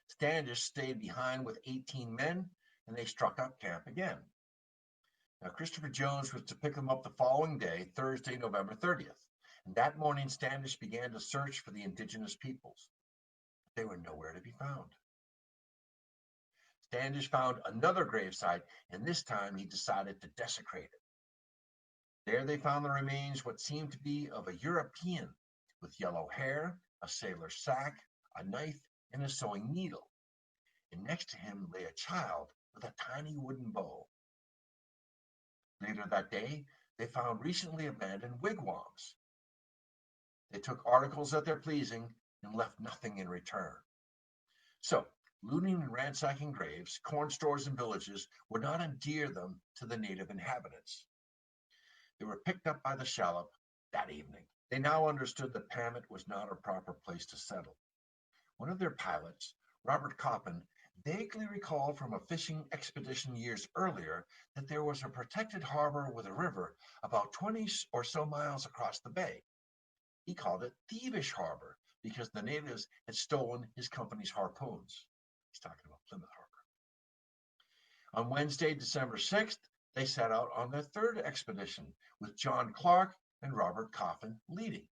Standish stayed behind with 18 men, and they struck up camp again. Now, Christopher Jones was to pick them up the following day, Thursday, November 30th. And that morning, Standish began to search for the indigenous peoples. But they were nowhere to be found. Standish found another gravesite, and this time he decided to desecrate it. There they found the remains what seemed to be of a European with yellow hair, a sailor's sack, a knife, and a sewing needle. And next to him lay a child with a tiny wooden bow. Later that day, they found recently abandoned wigwams. They took articles at their pleasing and left nothing in return. So, looting and ransacking graves, corn stores, and villages would not endear them to the native inhabitants. They were picked up by the shallop that evening. They now understood that Pamet was not a proper place to settle. One of their pilots, Robert Coppin, vaguely recalled from a fishing expedition years earlier that there was a protected harbor with a river about 20 or so miles across the bay. He called it Thievish Harbor because the natives had stolen his company's harpoons. He's talking about Plymouth Harbor. On Wednesday, December 6th, they set out on their third expedition with John Clark and Robert Coffin leading.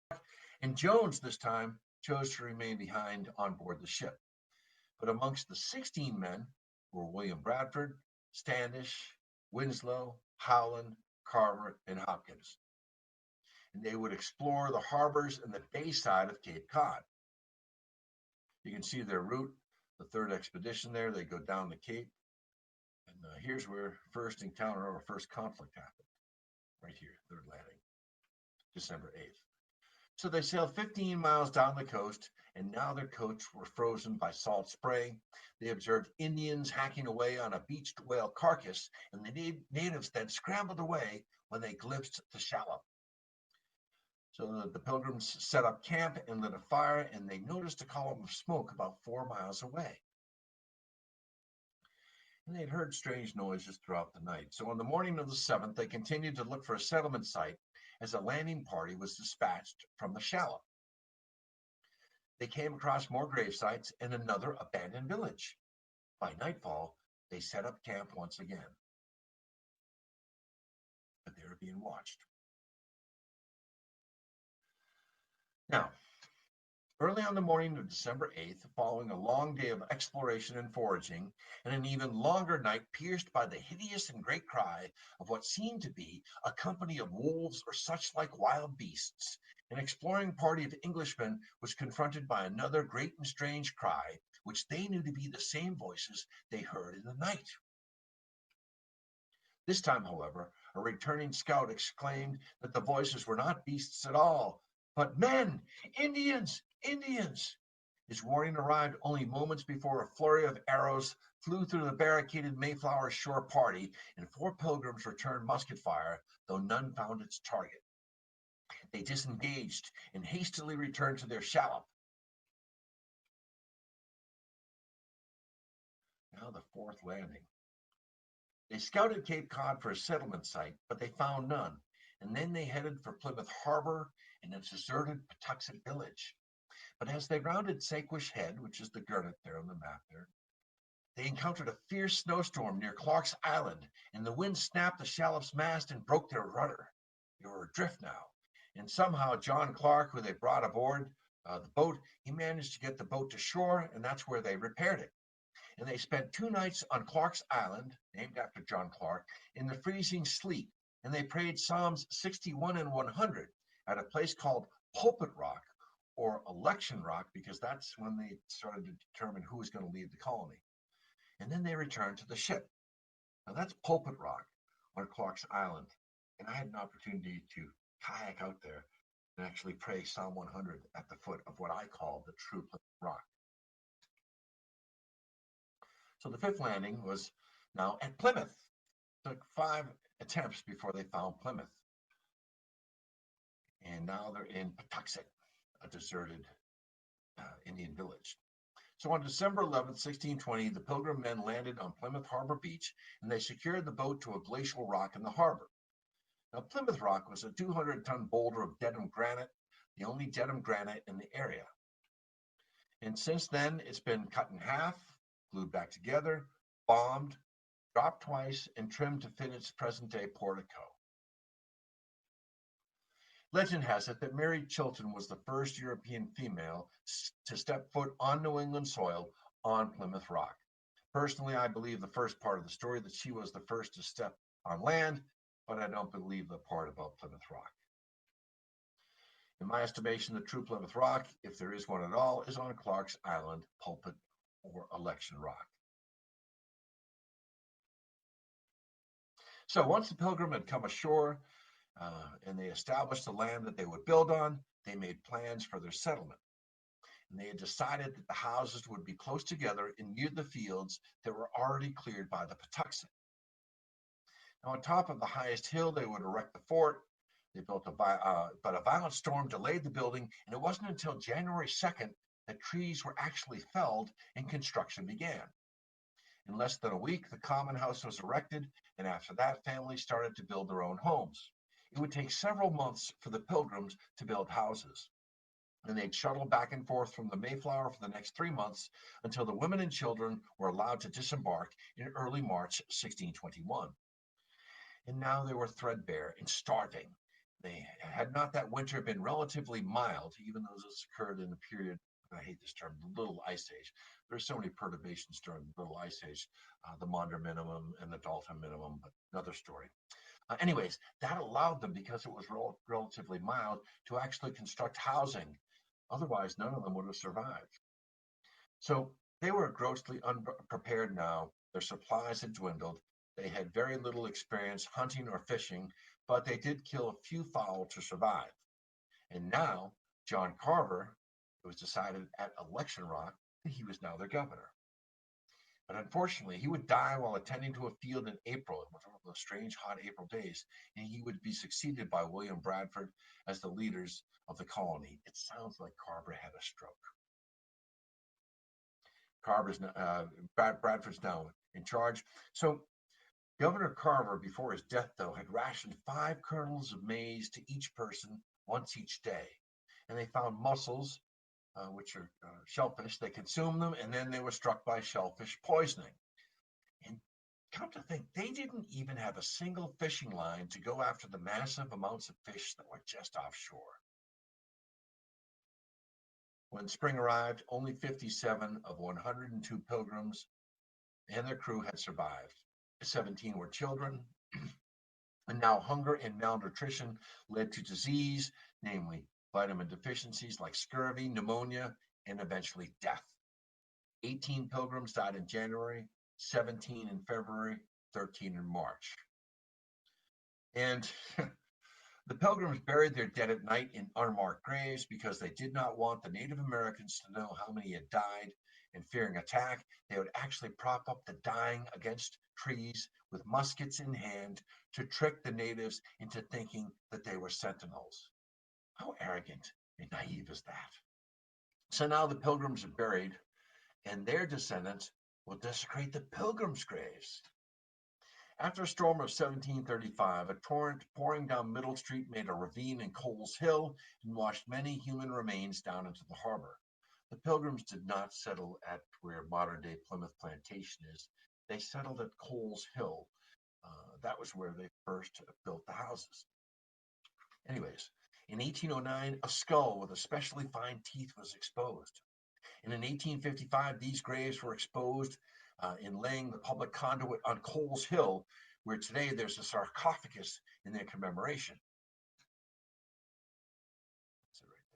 And Jones this time chose to remain behind on board the ship. But amongst the 16 men were William Bradford, Standish, Winslow, Howland, Carver, and Hopkins. And they would explore the harbors and the bay side of Cape Cod. You can see their route, the third expedition there. They go down the Cape. And here's where first encounter or first conflict happened. Right here, third landing, December 8th. So they sailed 15 miles down the coast, and now their coats were frozen by salt spray. They observed Indians hacking away on a beached whale carcass, and the natives then scrambled away when they glimpsed the shallop. So the Pilgrims set up camp and lit a fire, and they noticed a column of smoke about 4 miles away. And they'd heard strange noises throughout the night. So on the morning of the 7th, they continued to look for a settlement site as a landing party was dispatched from the shallop. They came across more grave sites and another abandoned village. By nightfall, they set up camp once again. But they were being watched. Now, Early on the morning of December 8th, following a long day of exploration and foraging, and an even longer night pierced by the hideous and great cry of what seemed to be a company of wolves or such like wild beasts, an exploring party of Englishmen was confronted by another great and strange cry, which they knew to be the same voices they heard in the night. This time, however, a returning scout exclaimed that the voices were not beasts at all, but men, Indians, Indians. His warning arrived only moments before a flurry of arrows flew through the barricaded Mayflower shore party, and 4 pilgrims returned musket fire, though none found its target. They disengaged and hastily returned to their shallop. Now the fourth landing. They scouted Cape Cod for a settlement site, but they found none, and then they headed for Plymouth Harbor and its deserted Patuxet village. But as they rounded Saquesh Head, which is the Gurnet there on the map there, they encountered a fierce snowstorm near Clark's Island, and the wind snapped the shallop's mast and broke their rudder. They were adrift now, and somehow John Clark, who they brought aboard the boat, he managed to get the boat to shore, and that's where they repaired it. And they spent 2 nights on Clark's Island, named after John Clark, in the freezing sleet, and they prayed Psalms 61 and 100 at a place called Pulpit Rock, or Election Rock, because that's when they started to determine who was going to lead the colony. And then they returned to the ship. Now that's Pulpit Rock on Clark's Island, and I had an opportunity to kayak out there and actually pray Psalm 100 at the foot of what I call the true Plymouth Rock. So the fifth landing was now at Plymouth. It took 5 attempts before they found Plymouth. And now they're in Patuxet, a deserted Indian village. So on December 11th, 1620, the Pilgrim men landed on Plymouth Harbor Beach, and they secured the boat to a glacial rock in the harbor. Now, Plymouth Rock was a 200-ton boulder of Dedham granite, the only Dedham granite in the area. And since then, it's been cut in half, glued back together, bombed, dropped twice, and trimmed to fit its present-day portico. Legend has it that Mary Chilton was the first European female to step foot on New England soil on Plymouth Rock. Personally, I believe the first part of the story, that she was the first to step on land, but I don't believe the part about Plymouth Rock. In my estimation, the true Plymouth Rock, if there is one at all, is on Clark's Island, Pulpit, or Election Rock. So once the Pilgrim had come ashore and they established the land that they would build on, they made plans for their settlement. And they had decided that the houses would be close together and near the fields that were already cleared by the Patuxet. Now, on top of the highest hill, they would erect the fort. They built but a violent storm delayed the building, and it wasn't until January 2nd that trees were actually felled and construction began. In less than a week, the common house was erected, and after that, families started to build their own homes. It would take several months for the Pilgrims to build houses, and they'd shuttle back and forth from the Mayflower for the next 3 months until the women and children were allowed to disembark in early March 1621. And now they were threadbare and starving. They had not that winter been relatively mild, even though this occurred in a period, I hate this term, the Little Ice Age. There's so many perturbations during the Little Ice Age, the Maunder Minimum and the Dalton Minimum, but another story. Anyways, that allowed them, because it was relatively mild, to actually construct housing. Otherwise, none of them would have survived. So they were grossly unprepared now. Their supplies had dwindled. They had very little experience hunting or fishing, but they did kill a few fowl to survive. And now, John Carver, it was decided at Election Rock that he was now their governor. But unfortunately, he would die while attending to a field in April, one of those strange hot April days, and he would be succeeded by William Bradford as the leaders of the colony. It sounds like Carver had a stroke. Bradford's now in charge. So Governor Carver, before his death, though, had rationed 5 kernels of maize to each person once each day. And they found mussels, which are shellfish. They consumed them, and then they were struck by shellfish poisoning. And come to think, they didn't even have a single fishing line to go after the massive amounts of fish that were just offshore. When spring arrived, only 57 of 102 pilgrims and their crew had survived. 17 were children, and now hunger and malnutrition led to disease, namely vitamin deficiencies like scurvy, pneumonia, and eventually death. 18 pilgrims died in January, 17 in February, 13 in March. And the Pilgrims buried their dead at night in unmarked graves because they did not want the Native Americans to know how many had died, and fearing attack, they would actually prop up the dying against trees with muskets in hand to trick the natives into thinking that they were sentinels. How arrogant and naive is that? So now the Pilgrims are buried, and their descendants will desecrate the Pilgrims' graves. After a storm of 1735, a torrent pouring down Middle Street made a ravine in Coles Hill and washed many human remains down into the harbor. The Pilgrims did not settle at where modern-day Plymouth Plantation is. They settled at Coles Hill. That was where they first built the houses. Anyways, in 1809, a skull with especially fine teeth was exposed. And in 1855, these graves were exposed in laying the public conduit on Coles Hill, where today there's a sarcophagus in their commemoration. That's it right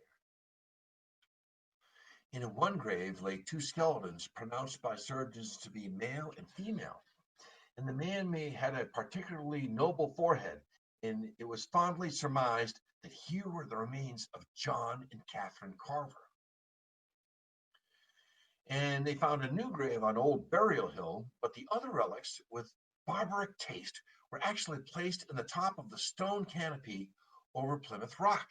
there. In one grave lay two skeletons pronounced by surgeons to be male and female. And the man had a particularly noble forehead, and it was fondly surmised that here were the remains of John and Catherine Carver. And they found a new grave on Old Burial Hill, but the other relics with barbaric taste were actually placed in the top of the stone canopy over Plymouth Rock.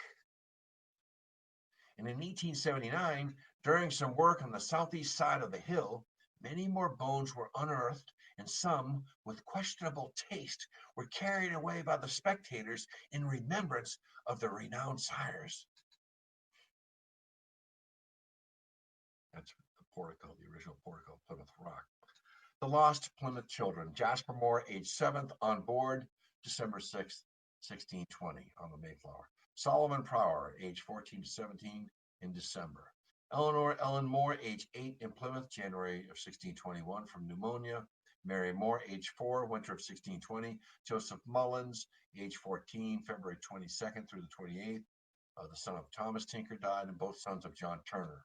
And in 1879, during some work on the southeast side of the hill, many more bones were unearthed, and some, with questionable taste, were carried away by the spectators in remembrance of their renowned sires. That's the portico, the original portico of Plymouth Rock. The lost Plymouth children. Jasper Moore, age 7th, on board, December 6th, 1620, on the Mayflower. Solomon Prower, age 14 to 17, in December. Eleanor Ellen Moore, age 8, in Plymouth, January of 1621, from pneumonia. Mary Moore, age 4, winter of 1620. Joseph Mullins, age 14, February 22nd through the 28th. The son of Thomas Tinker died, and both sons of John Turner.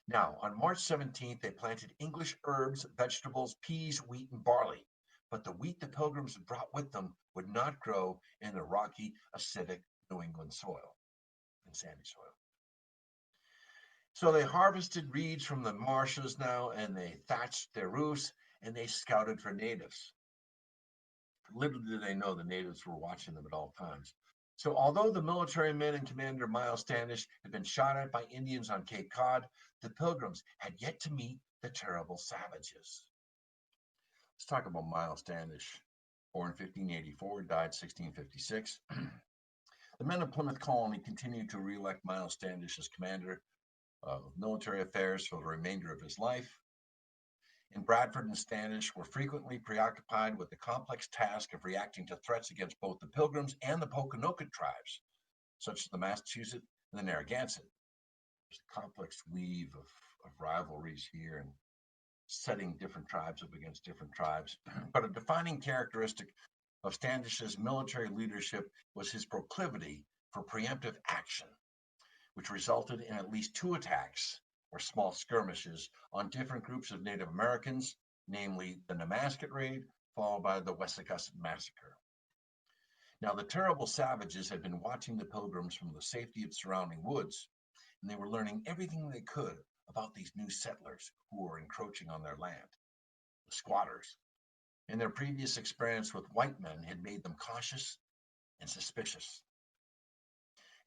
Now, on March 17th, they planted English herbs, vegetables, peas, wheat, and barley. But the wheat the Pilgrims brought with them would not grow in the rocky, acidic New England soil and sandy soil. So they harvested reeds from the marshes now, and they thatched their roofs, and they scouted for natives. Little did they know the natives were watching them at all times. So although the military men and Commander Miles Standish had been shot at by Indians on Cape Cod, the Pilgrims had yet to meet the terrible savages. Let's talk about Miles Standish. Born 1584, died 1656. The men of Plymouth Colony continued to re-elect Miles Standish as commander of military affairs for the remainder of his life. And Bradford and Standish were frequently preoccupied with the complex task of reacting to threats against both the Pilgrims and the Pokanoket tribes, such as the Massasoit and the Narragansett. There's a complex weave of rivalries here and setting different tribes up against different tribes. But a defining characteristic of Standish's military leadership was his proclivity for preemptive action, which resulted in at least 2 attacks or small skirmishes on different groups of Native Americans, namely the Nemasket Raid, followed by the Wessagusset Massacre. Now, the terrible savages had been watching the Pilgrims from the safety of surrounding woods, and they were learning everything they could about these new settlers who were encroaching on their land, the squatters. And their previous experience with white men had made them cautious and suspicious,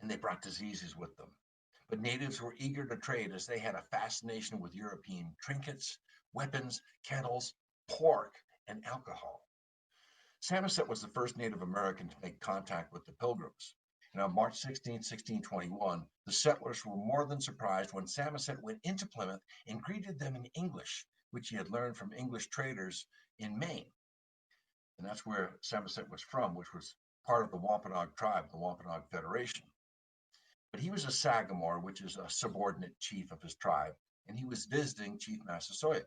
and they brought diseases with them. But natives were eager to trade as they had a fascination with European trinkets, weapons, kettles, pork, and alcohol. Samoset was the first Native American to make contact with the Pilgrims. And on March 16, 1621, the settlers were more than surprised when Samoset went into Plymouth and greeted them in English, which he had learned from English traders in Maine. And that's where Samoset was from, which was part of the Wampanoag tribe, the Wampanoag Federation. But he was a sagamore, which is a subordinate chief of his tribe, and he was visiting Chief Massasoit.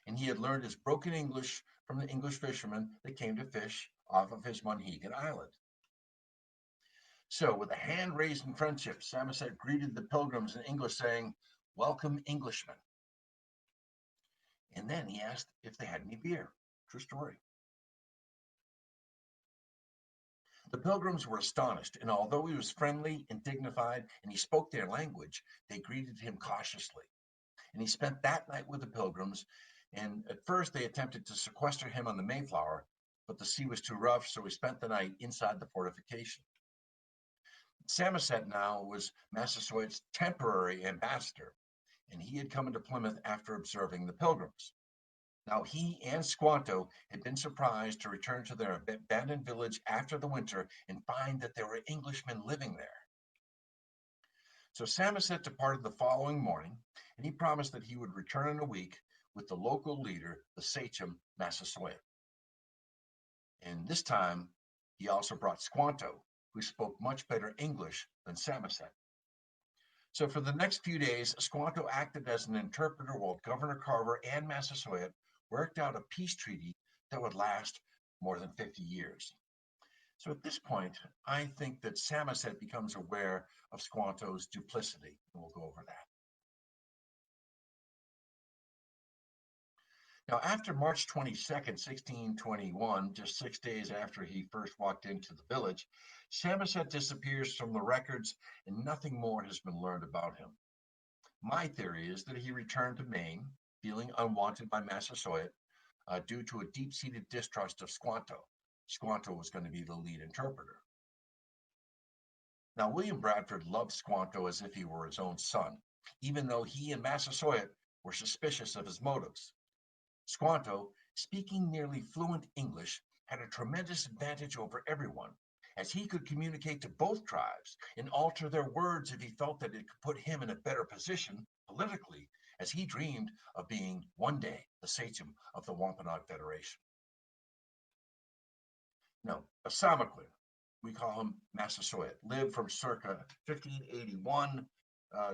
And he had learned his broken English from the English fishermen that came to fish off of his Monhegan Island. So, with a hand raised in friendship, Samoset greeted the Pilgrims in English, saying, "Welcome, Englishmen." And then he asked if they had any beer. True story. The Pilgrims were astonished, and although he was friendly and dignified and he spoke their language, they greeted him cautiously. And he spent that night with the Pilgrims, and at first they attempted to sequester him on the Mayflower, but the sea was too rough, so he spent the night inside the fortification. Samoset now was Massasoit's temporary ambassador, and he had come into Plymouth after observing the Pilgrims. Now, he and Squanto had been surprised to return to their abandoned village after the winter and find that there were Englishmen living there. So Samoset departed the following morning, and he promised that he would return in a week with the local leader, the Sachem Massasoit. And this time, he also brought Squanto, who spoke much better English than Samoset. So for the next few days, Squanto acted as an interpreter while Governor Carver and Massasoit worked out a peace treaty that would last more than 50 years. So at this point, I think that Samoset becomes aware of Squanto's duplicity, and we'll go over that. Now, after March 22nd, 1621, just 6 days after he first walked into the village, Samoset disappears from the records and nothing more has been learned about him. My theory is that he returned to Maine, feeling unwanted by Massasoit, due to a deep-seated distrust of Squanto. Squanto was going to be the lead interpreter. Now, William Bradford loved Squanto as if he were his own son, even though he and Massasoit were suspicious of his motives. Squanto, speaking nearly fluent English, had a tremendous advantage over everyone, as he could communicate to both tribes and alter their words if he felt that it could put him in a better position politically, as he dreamed of being one day the sachem of the Wampanoag Federation. Now, Asamaquin, we call him Massasoit, lived from circa 1581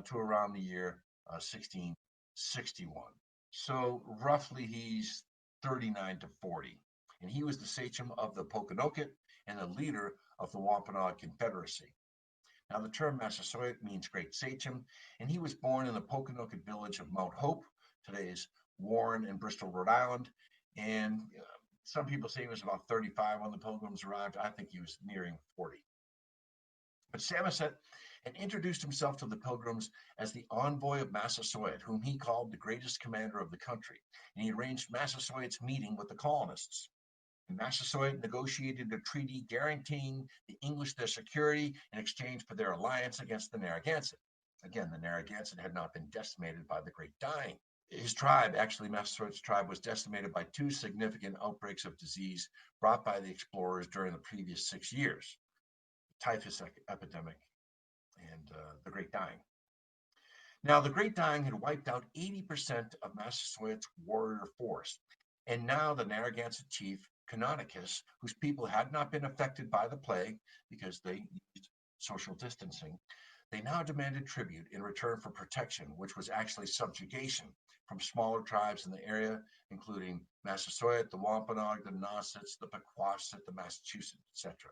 to around the year 1661. So roughly he's 39 to 40. And he was the sachem of the Pokanoket and the leader of the Wampanoag Confederacy. Now, the term Massasoit means great sachem, and he was born in the Pokanoket village of Mount Hope, today's Warren and Bristol, Rhode Island. And some people say he was about 35 when the Pilgrims arrived. I think he was nearing 40. But Samoset had introduced himself to the Pilgrims as the envoy of Massasoit, whom he called the greatest commander of the country, and he arranged Massasoit's meeting with the colonists. And Massasoit negotiated a treaty guaranteeing the English their security in exchange for their alliance against the Narragansett. Again, the Narragansett had not been decimated by the Great Dying. His tribe, actually Massasoit's tribe, was decimated by two significant outbreaks of disease brought by the explorers during the previous 6 years. Typhus epidemic and the Great Dying. Now, the Great Dying had wiped out 80% of Massasoit's warrior force, and now the Narragansett chief, Canonicus, whose people had not been affected by the plague because they used social distancing, they now demanded tribute in return for protection, which was actually subjugation from smaller tribes in the area, including Massasoit, the Wampanoag, the Nausets, the Patuxet, the Massachusetts, etc.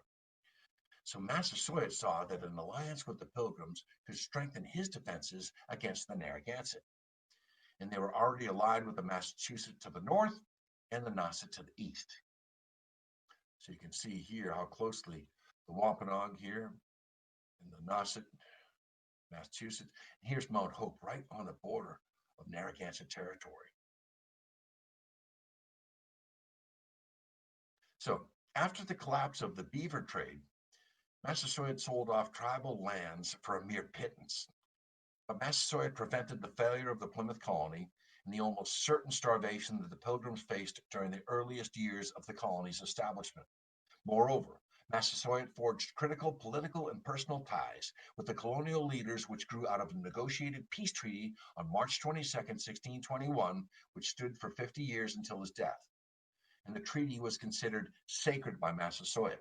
So Massasoit saw that an alliance with the Pilgrims could strengthen his defenses against the Narragansett. And they were already allied with the Massachusetts to the north and the Nauset to the east. So you can see here how closely the Wampanoag here and the Nauset, Massachusetts. And here's Mount Hope right on the border of Narragansett territory. So after the collapse of the beaver trade, Massasoit sold off tribal lands for a mere pittance. But Massasoit prevented the failure of the Plymouth Colony and the almost certain starvation that the Pilgrims faced during the earliest years of the colony's establishment. Moreover, Massasoit forged critical political and personal ties with the colonial leaders, which grew out of a negotiated peace treaty on March 22nd, 1621, which stood for 50 years until his death. And the treaty was considered sacred by Massasoit.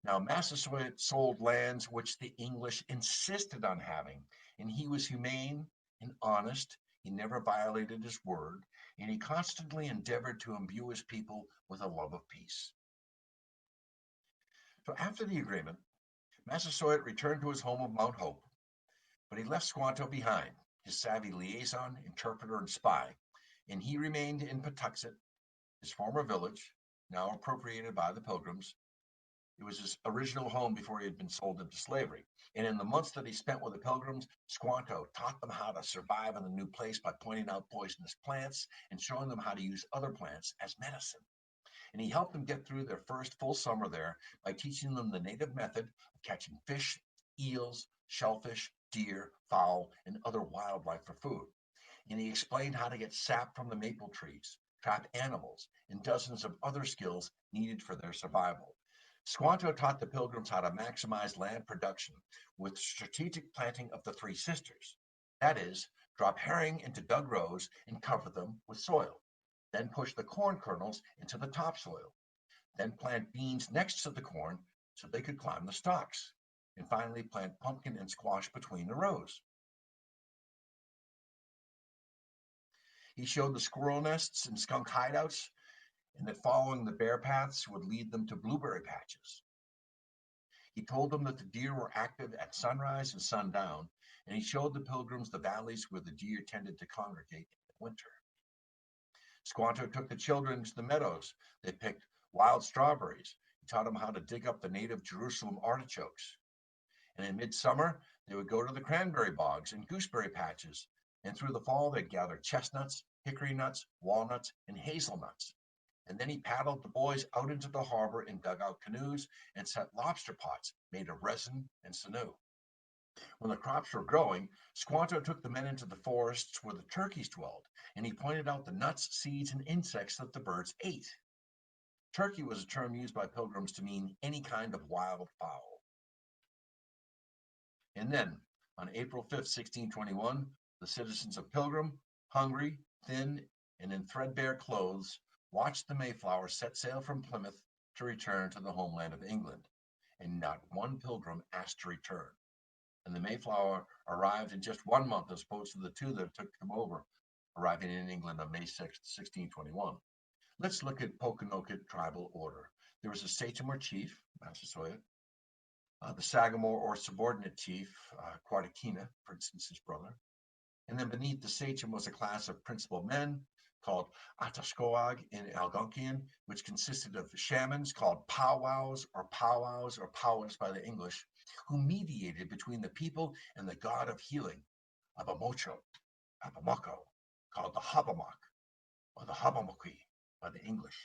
Now, Massasoit sold lands which the English insisted on having, and he was humane and honest. He never violated his word, and he constantly endeavored to imbue his people with a love of peace. So after the agreement, Massasoit returned to his home of Mount Hope, but he left Squanto behind, his savvy liaison, interpreter, and spy, and he remained in Patuxet, his former village, now appropriated by the Pilgrims. It was his original home before he had been sold into slavery. And in the months that he spent with the Pilgrims, Squanto taught them how to survive in the new place by pointing out poisonous plants and showing them how to use other plants as medicine. And he helped them get through their first full summer there by teaching them the native method of catching fish, eels, shellfish, deer, fowl, and other wildlife for food. And he explained how to get sap from the maple trees, trap animals, and dozens of other skills needed for their survival. Squanto taught the Pilgrims how to maximize land production with strategic planting of the three sisters. That is, drop herring into dug rows and cover them with soil. Then push the corn kernels into the topsoil. Then plant beans next to the corn so they could climb the stalks. And finally, plant pumpkin and squash between the rows. He showed the squirrel nests and skunk hideouts, and that following the bear paths would lead them to blueberry patches. He told them that the deer were active at sunrise and sundown, and he showed the Pilgrims the valleys where the deer tended to congregate in the winter. Squanto took the children to the meadows. They picked wild strawberries. He taught them how to dig up the native Jerusalem artichokes. And in midsummer, they would go to the cranberry bogs and gooseberry patches. And through the fall, they'd gather chestnuts, hickory nuts, walnuts, and hazelnuts. And then he paddled the boys out into the harbor and dug out canoes and set lobster pots made of resin and sinew. When the crops were growing, Squanto took the men into the forests where the turkeys dwelled, and he pointed out the nuts, seeds, and insects that the birds ate. Turkey was a term used by Pilgrims to mean any kind of wild fowl. And then, on April 5th, 1621, the citizens of Pilgrim, hungry, thin, and in threadbare clothes, watched the Mayflower set sail from Plymouth to return to the homeland of England, and not one Pilgrim asked to return. And the Mayflower arrived in just 1 month as opposed to the two that took them over, arriving in England on May 6th, 1621. Let's look at Pokanoket tribal order. There was a sachem or chief, Massasoit, the sagamore or subordinate chief, Quartakina, for instance, his brother. And then beneath the sachem was a class of principal men called Atashkoag in Algonquian, which consisted of shamans called powwows or powwows by the English, who mediated between the people and the god of healing, Hobomoko, called the Hobomok or the Hobomoki by the English.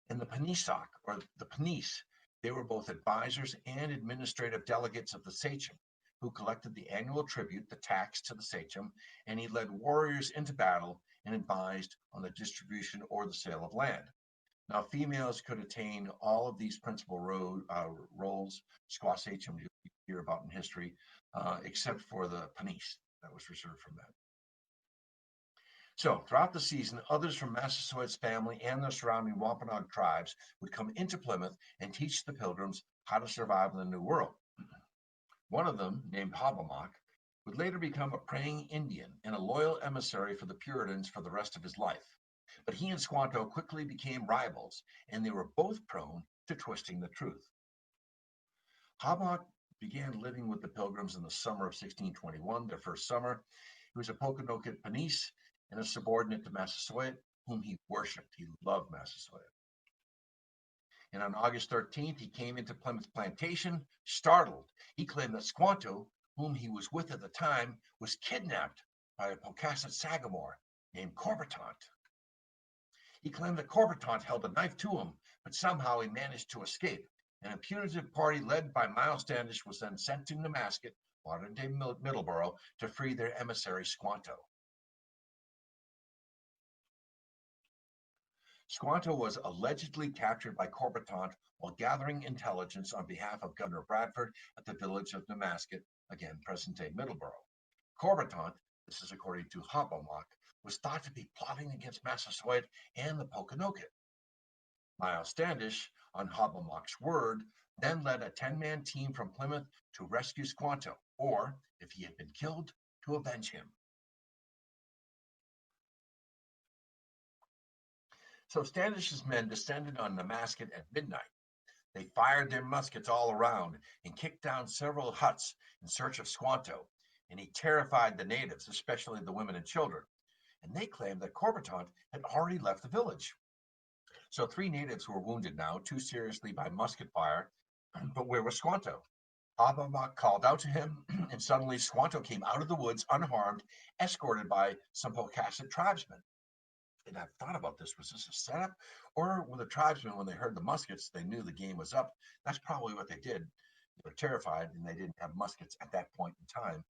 And the Panisok, or the Panis, they were both advisors and administrative delegates of the sachem, who collected the annual tribute, the tax to the sachem, and he led warriors into battle and advised on the distribution or the sale of land. Now, females could attain all of these principal roles, squaw sachem you hear about in history, except for the Panis, that was reserved for men. So, throughout the season, others from Massasoit's family and the surrounding Wampanoag tribes would come into Plymouth and teach the Pilgrims how to survive in the New World. One of them, named Hobomok, would later become a praying Indian and a loyal emissary for the Puritans for the rest of his life. But he and Squanto quickly became rivals, and they were both prone to twisting the truth. Hobomok began living with the Pilgrims in the summer of 1621, their first summer. He was a Pokanoket Panis and a subordinate to Massasoit, whom he worshipped. He loved Massasoit. And on August 13th, he came into Plymouth Plantation, startled. He claimed that Squanto, whom he was with at the time, was kidnapped by a Pocasset sagamore named Corbitant. He claimed that Corbitant held a knife to him, but somehow he managed to escape. And a punitive party led by Miles Standish was then sent to Nemasket, modern-day Middleborough, to free their emissary Squanto. Squanto was allegedly captured by Corbitant while gathering intelligence on behalf of Governor Bradford at the village of Nemasket, again present-day Middleborough. Corbitant, this is according to Hobomok, was thought to be plotting against Massasoit and the Pokanoket. Miles Standish, on Hobomok's word, then led a 10-man team from Plymouth to rescue Squanto, or, if he had been killed, to avenge him. So Standish's men descended on Nemasket at midnight. They fired their muskets all around and kicked down several huts in search of Squanto, and he terrified the natives, especially the women and children. And they claimed that Corbitant had already left the village. So 3 natives were wounded now, 2 seriously by musket fire. But where was Squanto? Hobomok called out to him, and suddenly Squanto came out of the woods unharmed, escorted by some Patuxet tribesmen. And I've thought about this. Was this a setup? Or were the tribesmen, when they heard the muskets, they knew the game was up? That's probably what they did. They were terrified, and they didn't have muskets at that point in time,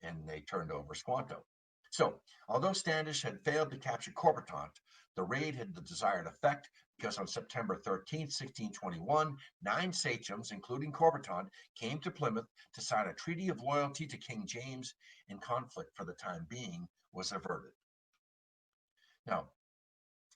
and they turned over Squanto. So, although Standish had failed to capture Corbitant, the raid had the desired effect because on September 13th, 1621, 9 sachems, including Corbitant, came to Plymouth to sign a treaty of loyalty to King James, and conflict for the time being was averted. Now,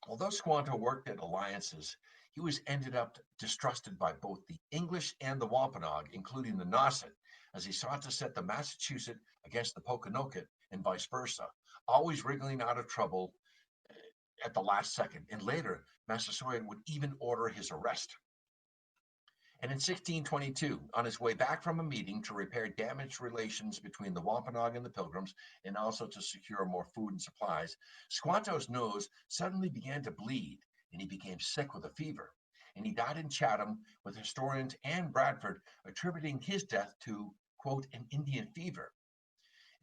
although Squanto worked at alliances, he was ended up distrusted by both the English and the Wampanoag, including the Nauset, as he sought to set the Massasoit against the Pokanoket and vice versa, always wriggling out of trouble at the last second. And later, Massasoit would even order his arrest. And in 1622, on his way back from a meeting to repair damaged relations between the Wampanoag and the Pilgrims, and also to secure more food and supplies, Squanto's nose suddenly began to bleed, and he became sick with a fever. And he died in Chatham, with historians and Bradford attributing his death to, quote, an Indian fever.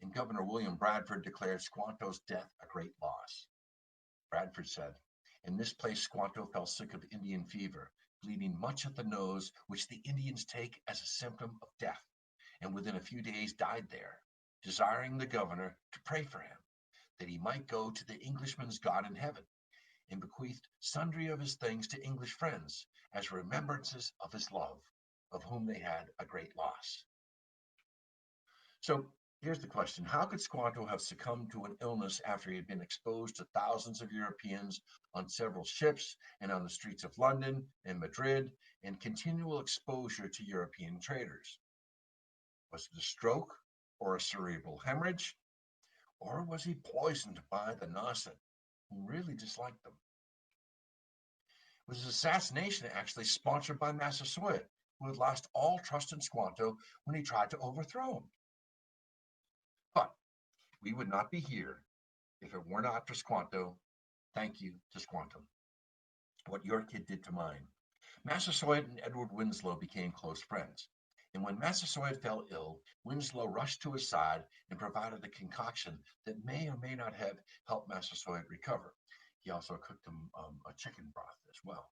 And Governor William Bradford declared Squanto's death a great loss. Bradford said, "In this place Squanto fell sick of Indian fever, bleeding much at the nose, which the Indians take as a symptom of death, and within a few days died there, desiring the governor to pray for him, that he might go to the Englishman's God in heaven, and bequeathed sundry of his things to English friends, as remembrances of his love, of whom they had a great loss." So here's the question. How could Squanto have succumbed to an illness after he had been exposed to thousands of Europeans on several ships and on the streets of London and Madrid, and continual exposure to European traders? Was it a stroke or a cerebral hemorrhage? Or was he poisoned by the Nauset, who really disliked them? Was his assassination actually sponsored by Massasoit, who had lost all trust in Squanto when he tried to overthrow him? But we would not be here if it were not for Squanto. Thank you to Squanto. What your kid did to mine. Massasoit and Edward Winslow became close friends. And when Massasoit fell ill, Winslow rushed to his side and provided a concoction that may or may not have helped Massasoit recover. He also cooked him a chicken broth as well.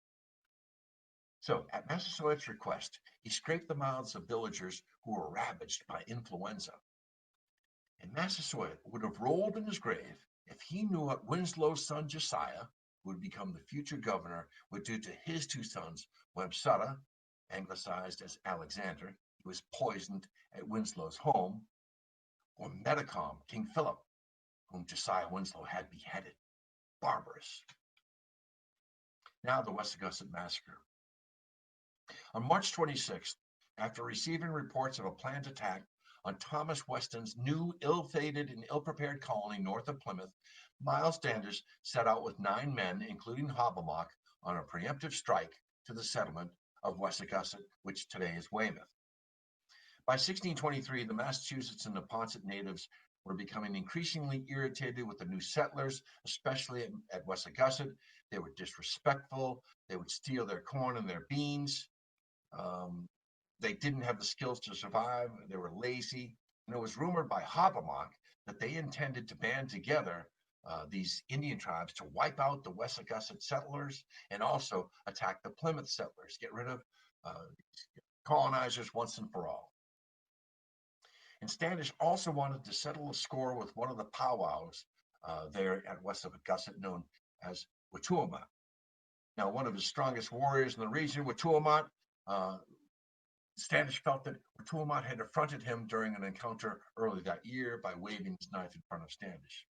So, at Massasoit's request, he scraped the mouths of villagers who were ravaged by influenza. And Massasoit would have rolled in his grave if he knew what Winslow's son Josiah, who would become the future governor, would do to his 2 sons, Websutta, anglicized as Alexander, he was poisoned at Winslow's home, or Metacom, King Philip, whom Josiah Winslow had beheaded. Barbarous. Now the Wessagusset Massacre. On March 26th, after receiving reports of a planned attack on Thomas Weston's new ill-fated and ill-prepared colony north of Plymouth, Miles Standish set out with 9 men, including Hobomok, on a preemptive strike to the settlement of Wessagusset, which today is Weymouth. By 1623, the Massachusetts and Neponset natives were becoming increasingly irritated with the new settlers, especially at Wessagusset. They were disrespectful. They would steal their corn and their beans. They didn't have the skills to survive. They were lazy. And it was rumored by Hobomok that they intended to band together these Indian tribes to wipe out the Wessagusset settlers and also attack the Plymouth settlers, get rid of colonizers once and for all. And Standish also wanted to settle a score with one of the powwows there at Wessagusset, known as Watuamat. Now, one of his strongest warriors in the region, Watuamat, Standish felt that Watuamat had affronted him during an encounter early that year by waving his knife in front of Standish.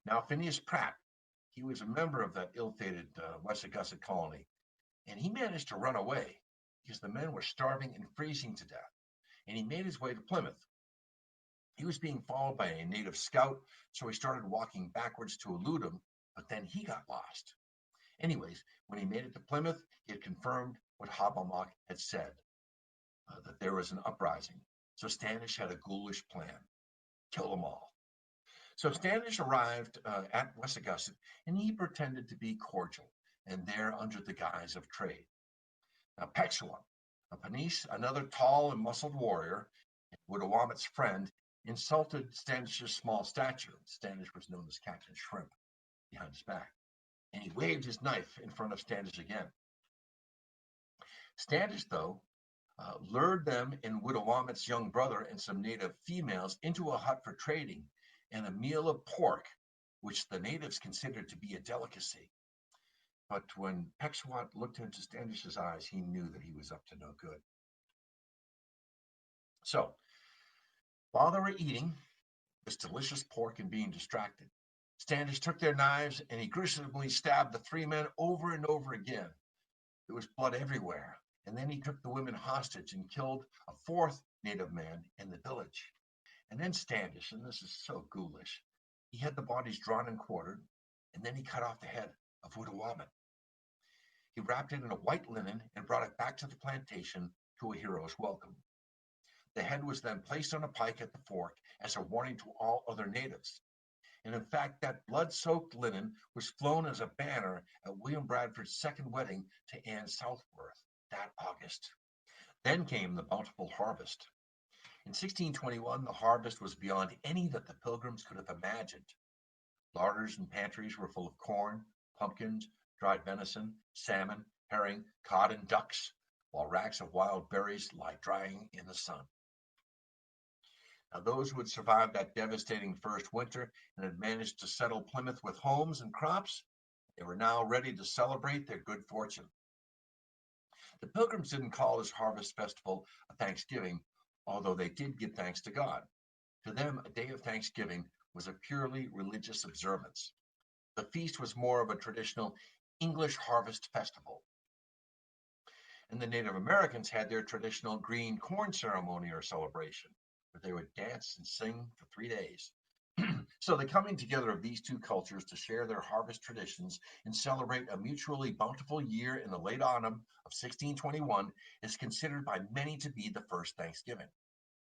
Now, Phineas Pratt, he was a member of that ill-fated Wessagusset colony, and he managed to run away because the men were starving and freezing to death, and he made his way to Plymouth. He was being followed by a native scout, so he started walking backwards to elude him, but then he got lost. Anyways, when he made it to Plymouth, he had confirmed what Hobomok had said, that there was an uprising. So Standish had a ghoulish plan: kill them all. So Standish arrived at Wessagusset, and he pretended to be cordial, and there under the guise of trade. Now Patuxet, a Panisse, another tall and muscled warrior, Widowamit's friend, insulted Standish's small stature. Standish was known as Captain Shrimp behind his back, and he waved his knife in front of Standish again. Standish, though, lured them and Widowamit's young brother and some native females into a hut for trading and a meal of pork, which the natives considered to be a delicacy. But when Patuxet looked into Standish's eyes, he knew that he was up to no good. So, while they were eating this delicious pork and being distracted, Standish took their knives and he gruesomely stabbed the three men over and over again. There was blood everywhere. And then he took the women hostage and killed a fourth native man in the village. And then Standish, and this is so ghoulish, he had the bodies drawn and quartered, and then he cut off the head of Widowamit. He wrapped it in a white linen and brought it back to the plantation to a hero's welcome. The head was then placed on a pike at the fork as a warning to all other natives. And in fact, that blood-soaked linen was flown as a banner at William Bradford's second wedding to Anne Southworth that August. Then came the bountiful harvest. In 1621, the harvest was beyond any that the Pilgrims could have imagined. Larders and pantries were full of corn, pumpkins, dried venison, salmon, herring, cod, and ducks, while racks of wild berries lie drying in the sun. Now, those who had survived that devastating first winter and had managed to settle Plymouth with homes and crops, they were now ready to celebrate their good fortune. The Pilgrims didn't call this harvest festival a Thanksgiving, although they did give thanks to God. To them, a day of Thanksgiving was a purely religious observance. The feast was more of a traditional English harvest festival. And the Native Americans had their traditional green corn ceremony or celebration, where they would dance and sing for 3 days. So the coming together of these two cultures to share their harvest traditions and celebrate a mutually bountiful year in the late autumn of 1621 is considered by many to be the first Thanksgiving.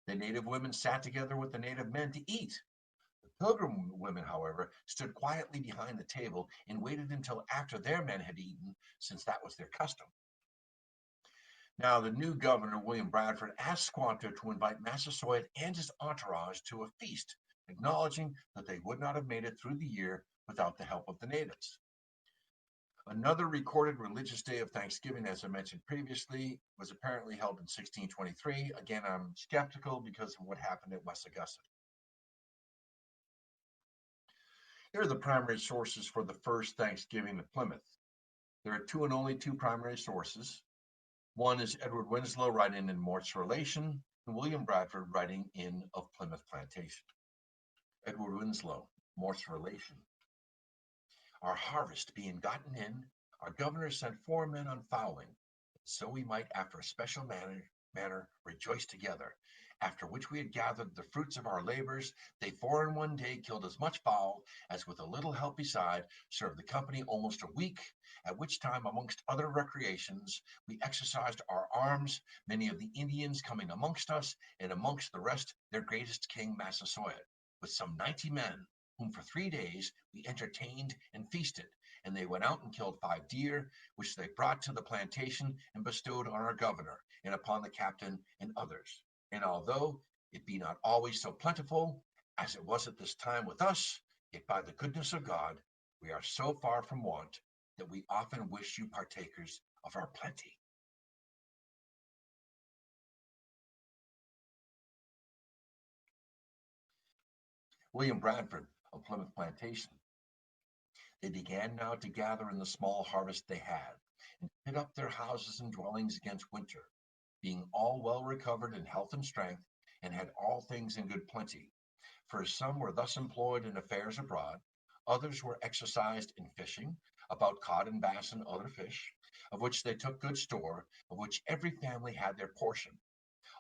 The native women sat together with the native men to eat. The Pilgrim women, however, stood quietly behind the table and waited until after their men had eaten, since that was their custom. Now, the new governor, William Bradford, asked Squanto to invite Massasoit and his entourage to a feast, acknowledging that they would not have made it through the year without the help of the natives. Another recorded religious day of Thanksgiving, as I mentioned previously, was apparently held in 1623. Again, I'm skeptical because of what happened at Wessagusset. Here are the primary sources for the first Thanksgiving at Plymouth. There are two and only two primary sources. One is Edward Winslow writing in Mort's Relation, and William Bradford writing in Of Plymouth Plantation. Edward Winslow, Mort's Relation. Our harvest being gotten in, our governor sent 4 men on fowling, so we might after a special manner rejoice together. After which we had gathered the fruits of our labors, they 4 in one day killed as much fowl as with a little help beside served the company almost a week, at which time amongst other recreations we exercised our arms, many of the Indians coming amongst us, and amongst the rest their greatest king Massasoit, with some 90 men, whom for 3 days we entertained and feasted, and they went out and killed 5 deer, which they brought to the plantation and bestowed on our governor, and upon the captain and others. And although it be not always so plentiful as it was at this time with us, yet by the goodness of God, we are so far from want that we often wish you partakers of our plenty. William Bradford of Plymouth Plantation. They began now to gather in the small harvest they had, and fit up their houses and dwellings against winter, being all well recovered in health and strength, and had all things in good plenty. For some were thus employed in affairs abroad, others were exercised in fishing, about cod and bass and other fish, of which they took good store, of which every family had their portion.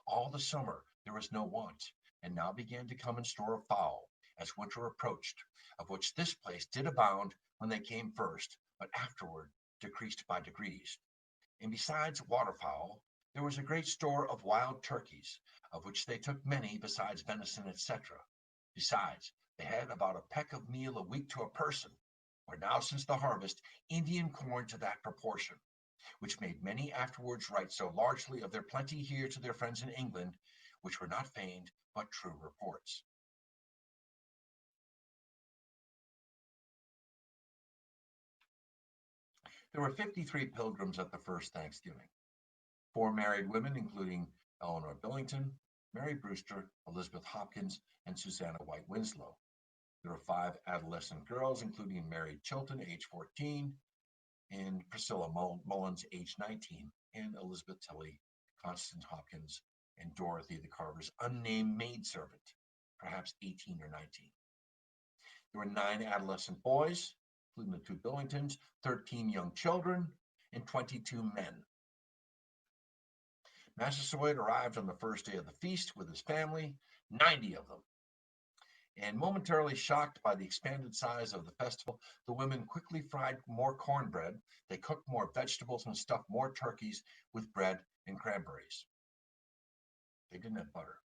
All the summer there was no want, and now began to come in store of fowl, as winter approached, of which this place did abound when they came first, but afterward decreased by degrees. And besides waterfowl, there was a great store of wild turkeys, of which they took many besides venison, etc. Besides, they had about a peck of meal a week to a person, or now since the harvest, Indian corn to that proportion, which made many afterwards write so largely of their plenty here to their friends in England, which were not feigned but true reports. There were 53 pilgrims at the first Thanksgiving. 4 married women, including Eleanor Billington, Mary Brewster, Elizabeth Hopkins, and Susanna White Winslow. There were 5 adolescent girls, including Mary Chilton, age 14, and Priscilla Mullins, age 19, and Elizabeth Tilley, Constance Hopkins, and Dorothy the Carver's unnamed maidservant, perhaps 18 or 19. There were 9 adolescent boys, including the 2 Billingtons, 13 young children, and 22 men. Massasoit arrived on the first day of the feast with his family, 90 of them. And momentarily shocked by the expanded size of the festival, the women quickly fried more cornbread, they cooked more vegetables, and stuffed more turkeys with bread and cranberries. They didn't have butter.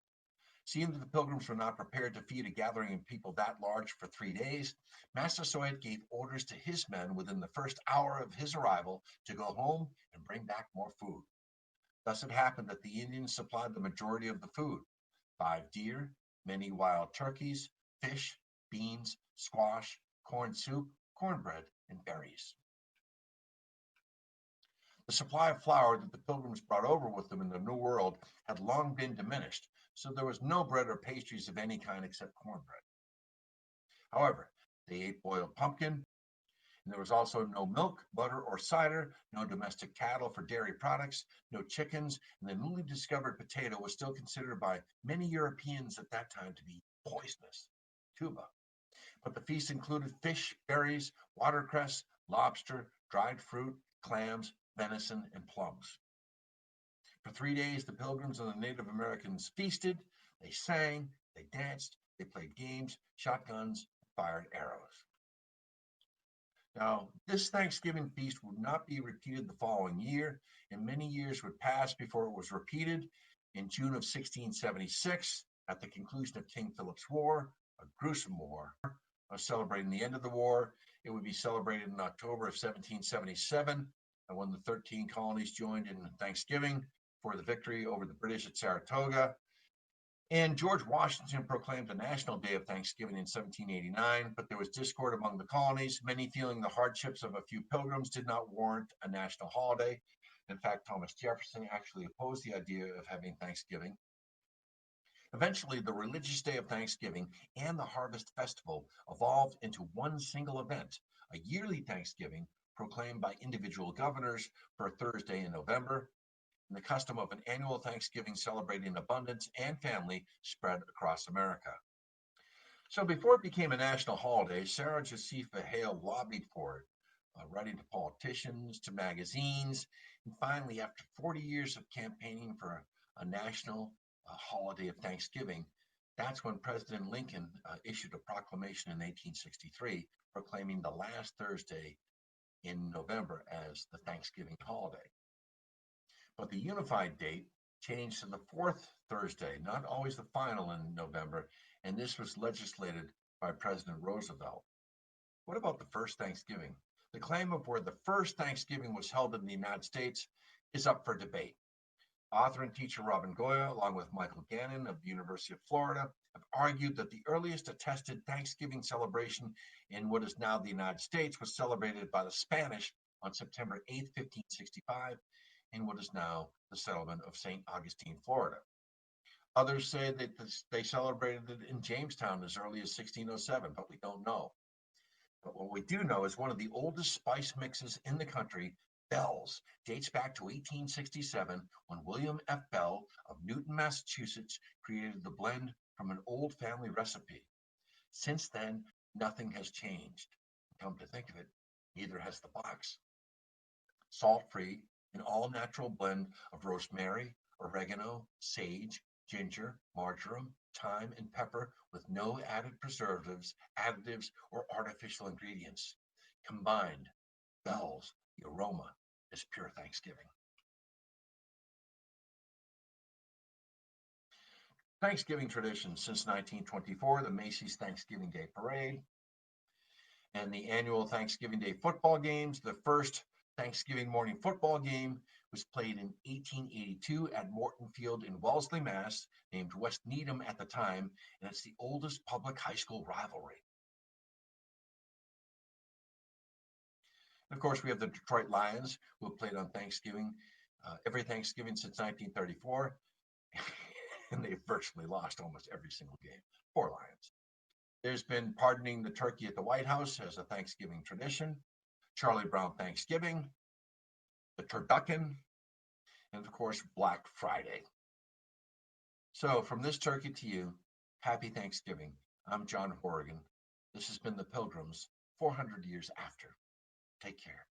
Seeing that the pilgrims were not prepared to feed a gathering of people that large for 3 days, Massasoit gave orders to his men within the first hour of his arrival to go home and bring back more food. Thus it happened that the Indians supplied the majority of the food: 5 deer, many wild turkeys, fish, beans, squash, corn soup, cornbread, and berries. The supply of flour that the pilgrims brought over with them in the New World had long been diminished, so there was no bread or pastries of any kind except cornbread. However, they ate boiled pumpkin, and there was also no milk, butter, or cider, no domestic cattle for dairy products, no chickens, and the newly discovered potato was still considered by many Europeans at that time to be poisonous, tuba. But the feast included fish, berries, watercress, lobster, dried fruit, clams, venison, and plums. For 3 days, the Pilgrims and the Native Americans feasted, they sang, they danced, they played games, shot guns, fired arrows. Now, this Thanksgiving feast would not be repeated the following year, and many years would pass before it was repeated. In June of 1676, at the conclusion of King Philip's War, a gruesome war, celebrating the end of the war, it would be celebrated in October of 1777, when the 13 colonies joined in Thanksgiving for the victory over the British at Saratoga. And George Washington proclaimed a national day of Thanksgiving in 1789, but there was discord among the colonies, many feeling the hardships of a few pilgrims did not warrant a national holiday. In fact, Thomas Jefferson actually opposed the idea of having Thanksgiving. Eventually, the religious day of Thanksgiving and the harvest festival evolved into one single event, a yearly Thanksgiving proclaimed by individual governors for a Thursday in November. And the custom of an annual Thanksgiving celebrating abundance and family spread across America. So before it became a national holiday, Sarah Josepha Hale lobbied for it, writing to politicians, to magazines, and finally, after 40 years of campaigning for a national holiday of Thanksgiving, that's when President Lincoln issued a proclamation in 1863 proclaiming the last Thursday in November as the Thanksgiving holiday. But the unified date changed to the 4th Thursday, not always the final in November, and this was legislated by President Roosevelt. What about the first Thanksgiving? The claim of where the first Thanksgiving was held in the United States is up for debate. Author and teacher Robin Goya, along with Michael Gannon of the University of Florida, have argued that the earliest attested Thanksgiving celebration in what is now the United States was celebrated by the Spanish on September 8, 1565, in what is now the settlement of St. Augustine, Florida. Others say that they celebrated it in Jamestown as early as 1607, but we don't know. But what we do know is one of the oldest spice mixes in the country, Bell's, dates back to 1867 when William F. Bell of Newton, Massachusetts, created the blend from an old family recipe. Since then, nothing has changed. Come to think of it, Neither has the box. Salt-free, an all-natural blend of rosemary, oregano, sage, ginger, marjoram, thyme, and pepper with no added preservatives, additives, or artificial ingredients. Combined, bells, the aroma is pure Thanksgiving. Thanksgiving tradition since 1924, the Macy's Thanksgiving Day Parade and the annual Thanksgiving Day football games. The first Thanksgiving morning football game was played in 1882 at Morton Field in Wellesley, Mass, named West Needham at the time, and it's the oldest public high school rivalry. And of course, we have the Detroit Lions, who have played on Thanksgiving, every Thanksgiving since 1934, and they've virtually lost almost every single game. Poor Lions. There's been pardoning the turkey at the White House as a Thanksgiving tradition, Charlie Brown Thanksgiving, the turducken, and of course, Black Friday. So from this turkey to you, happy Thanksgiving. I'm John Horrigan. This has been the Pilgrims, 400 years after. Take care.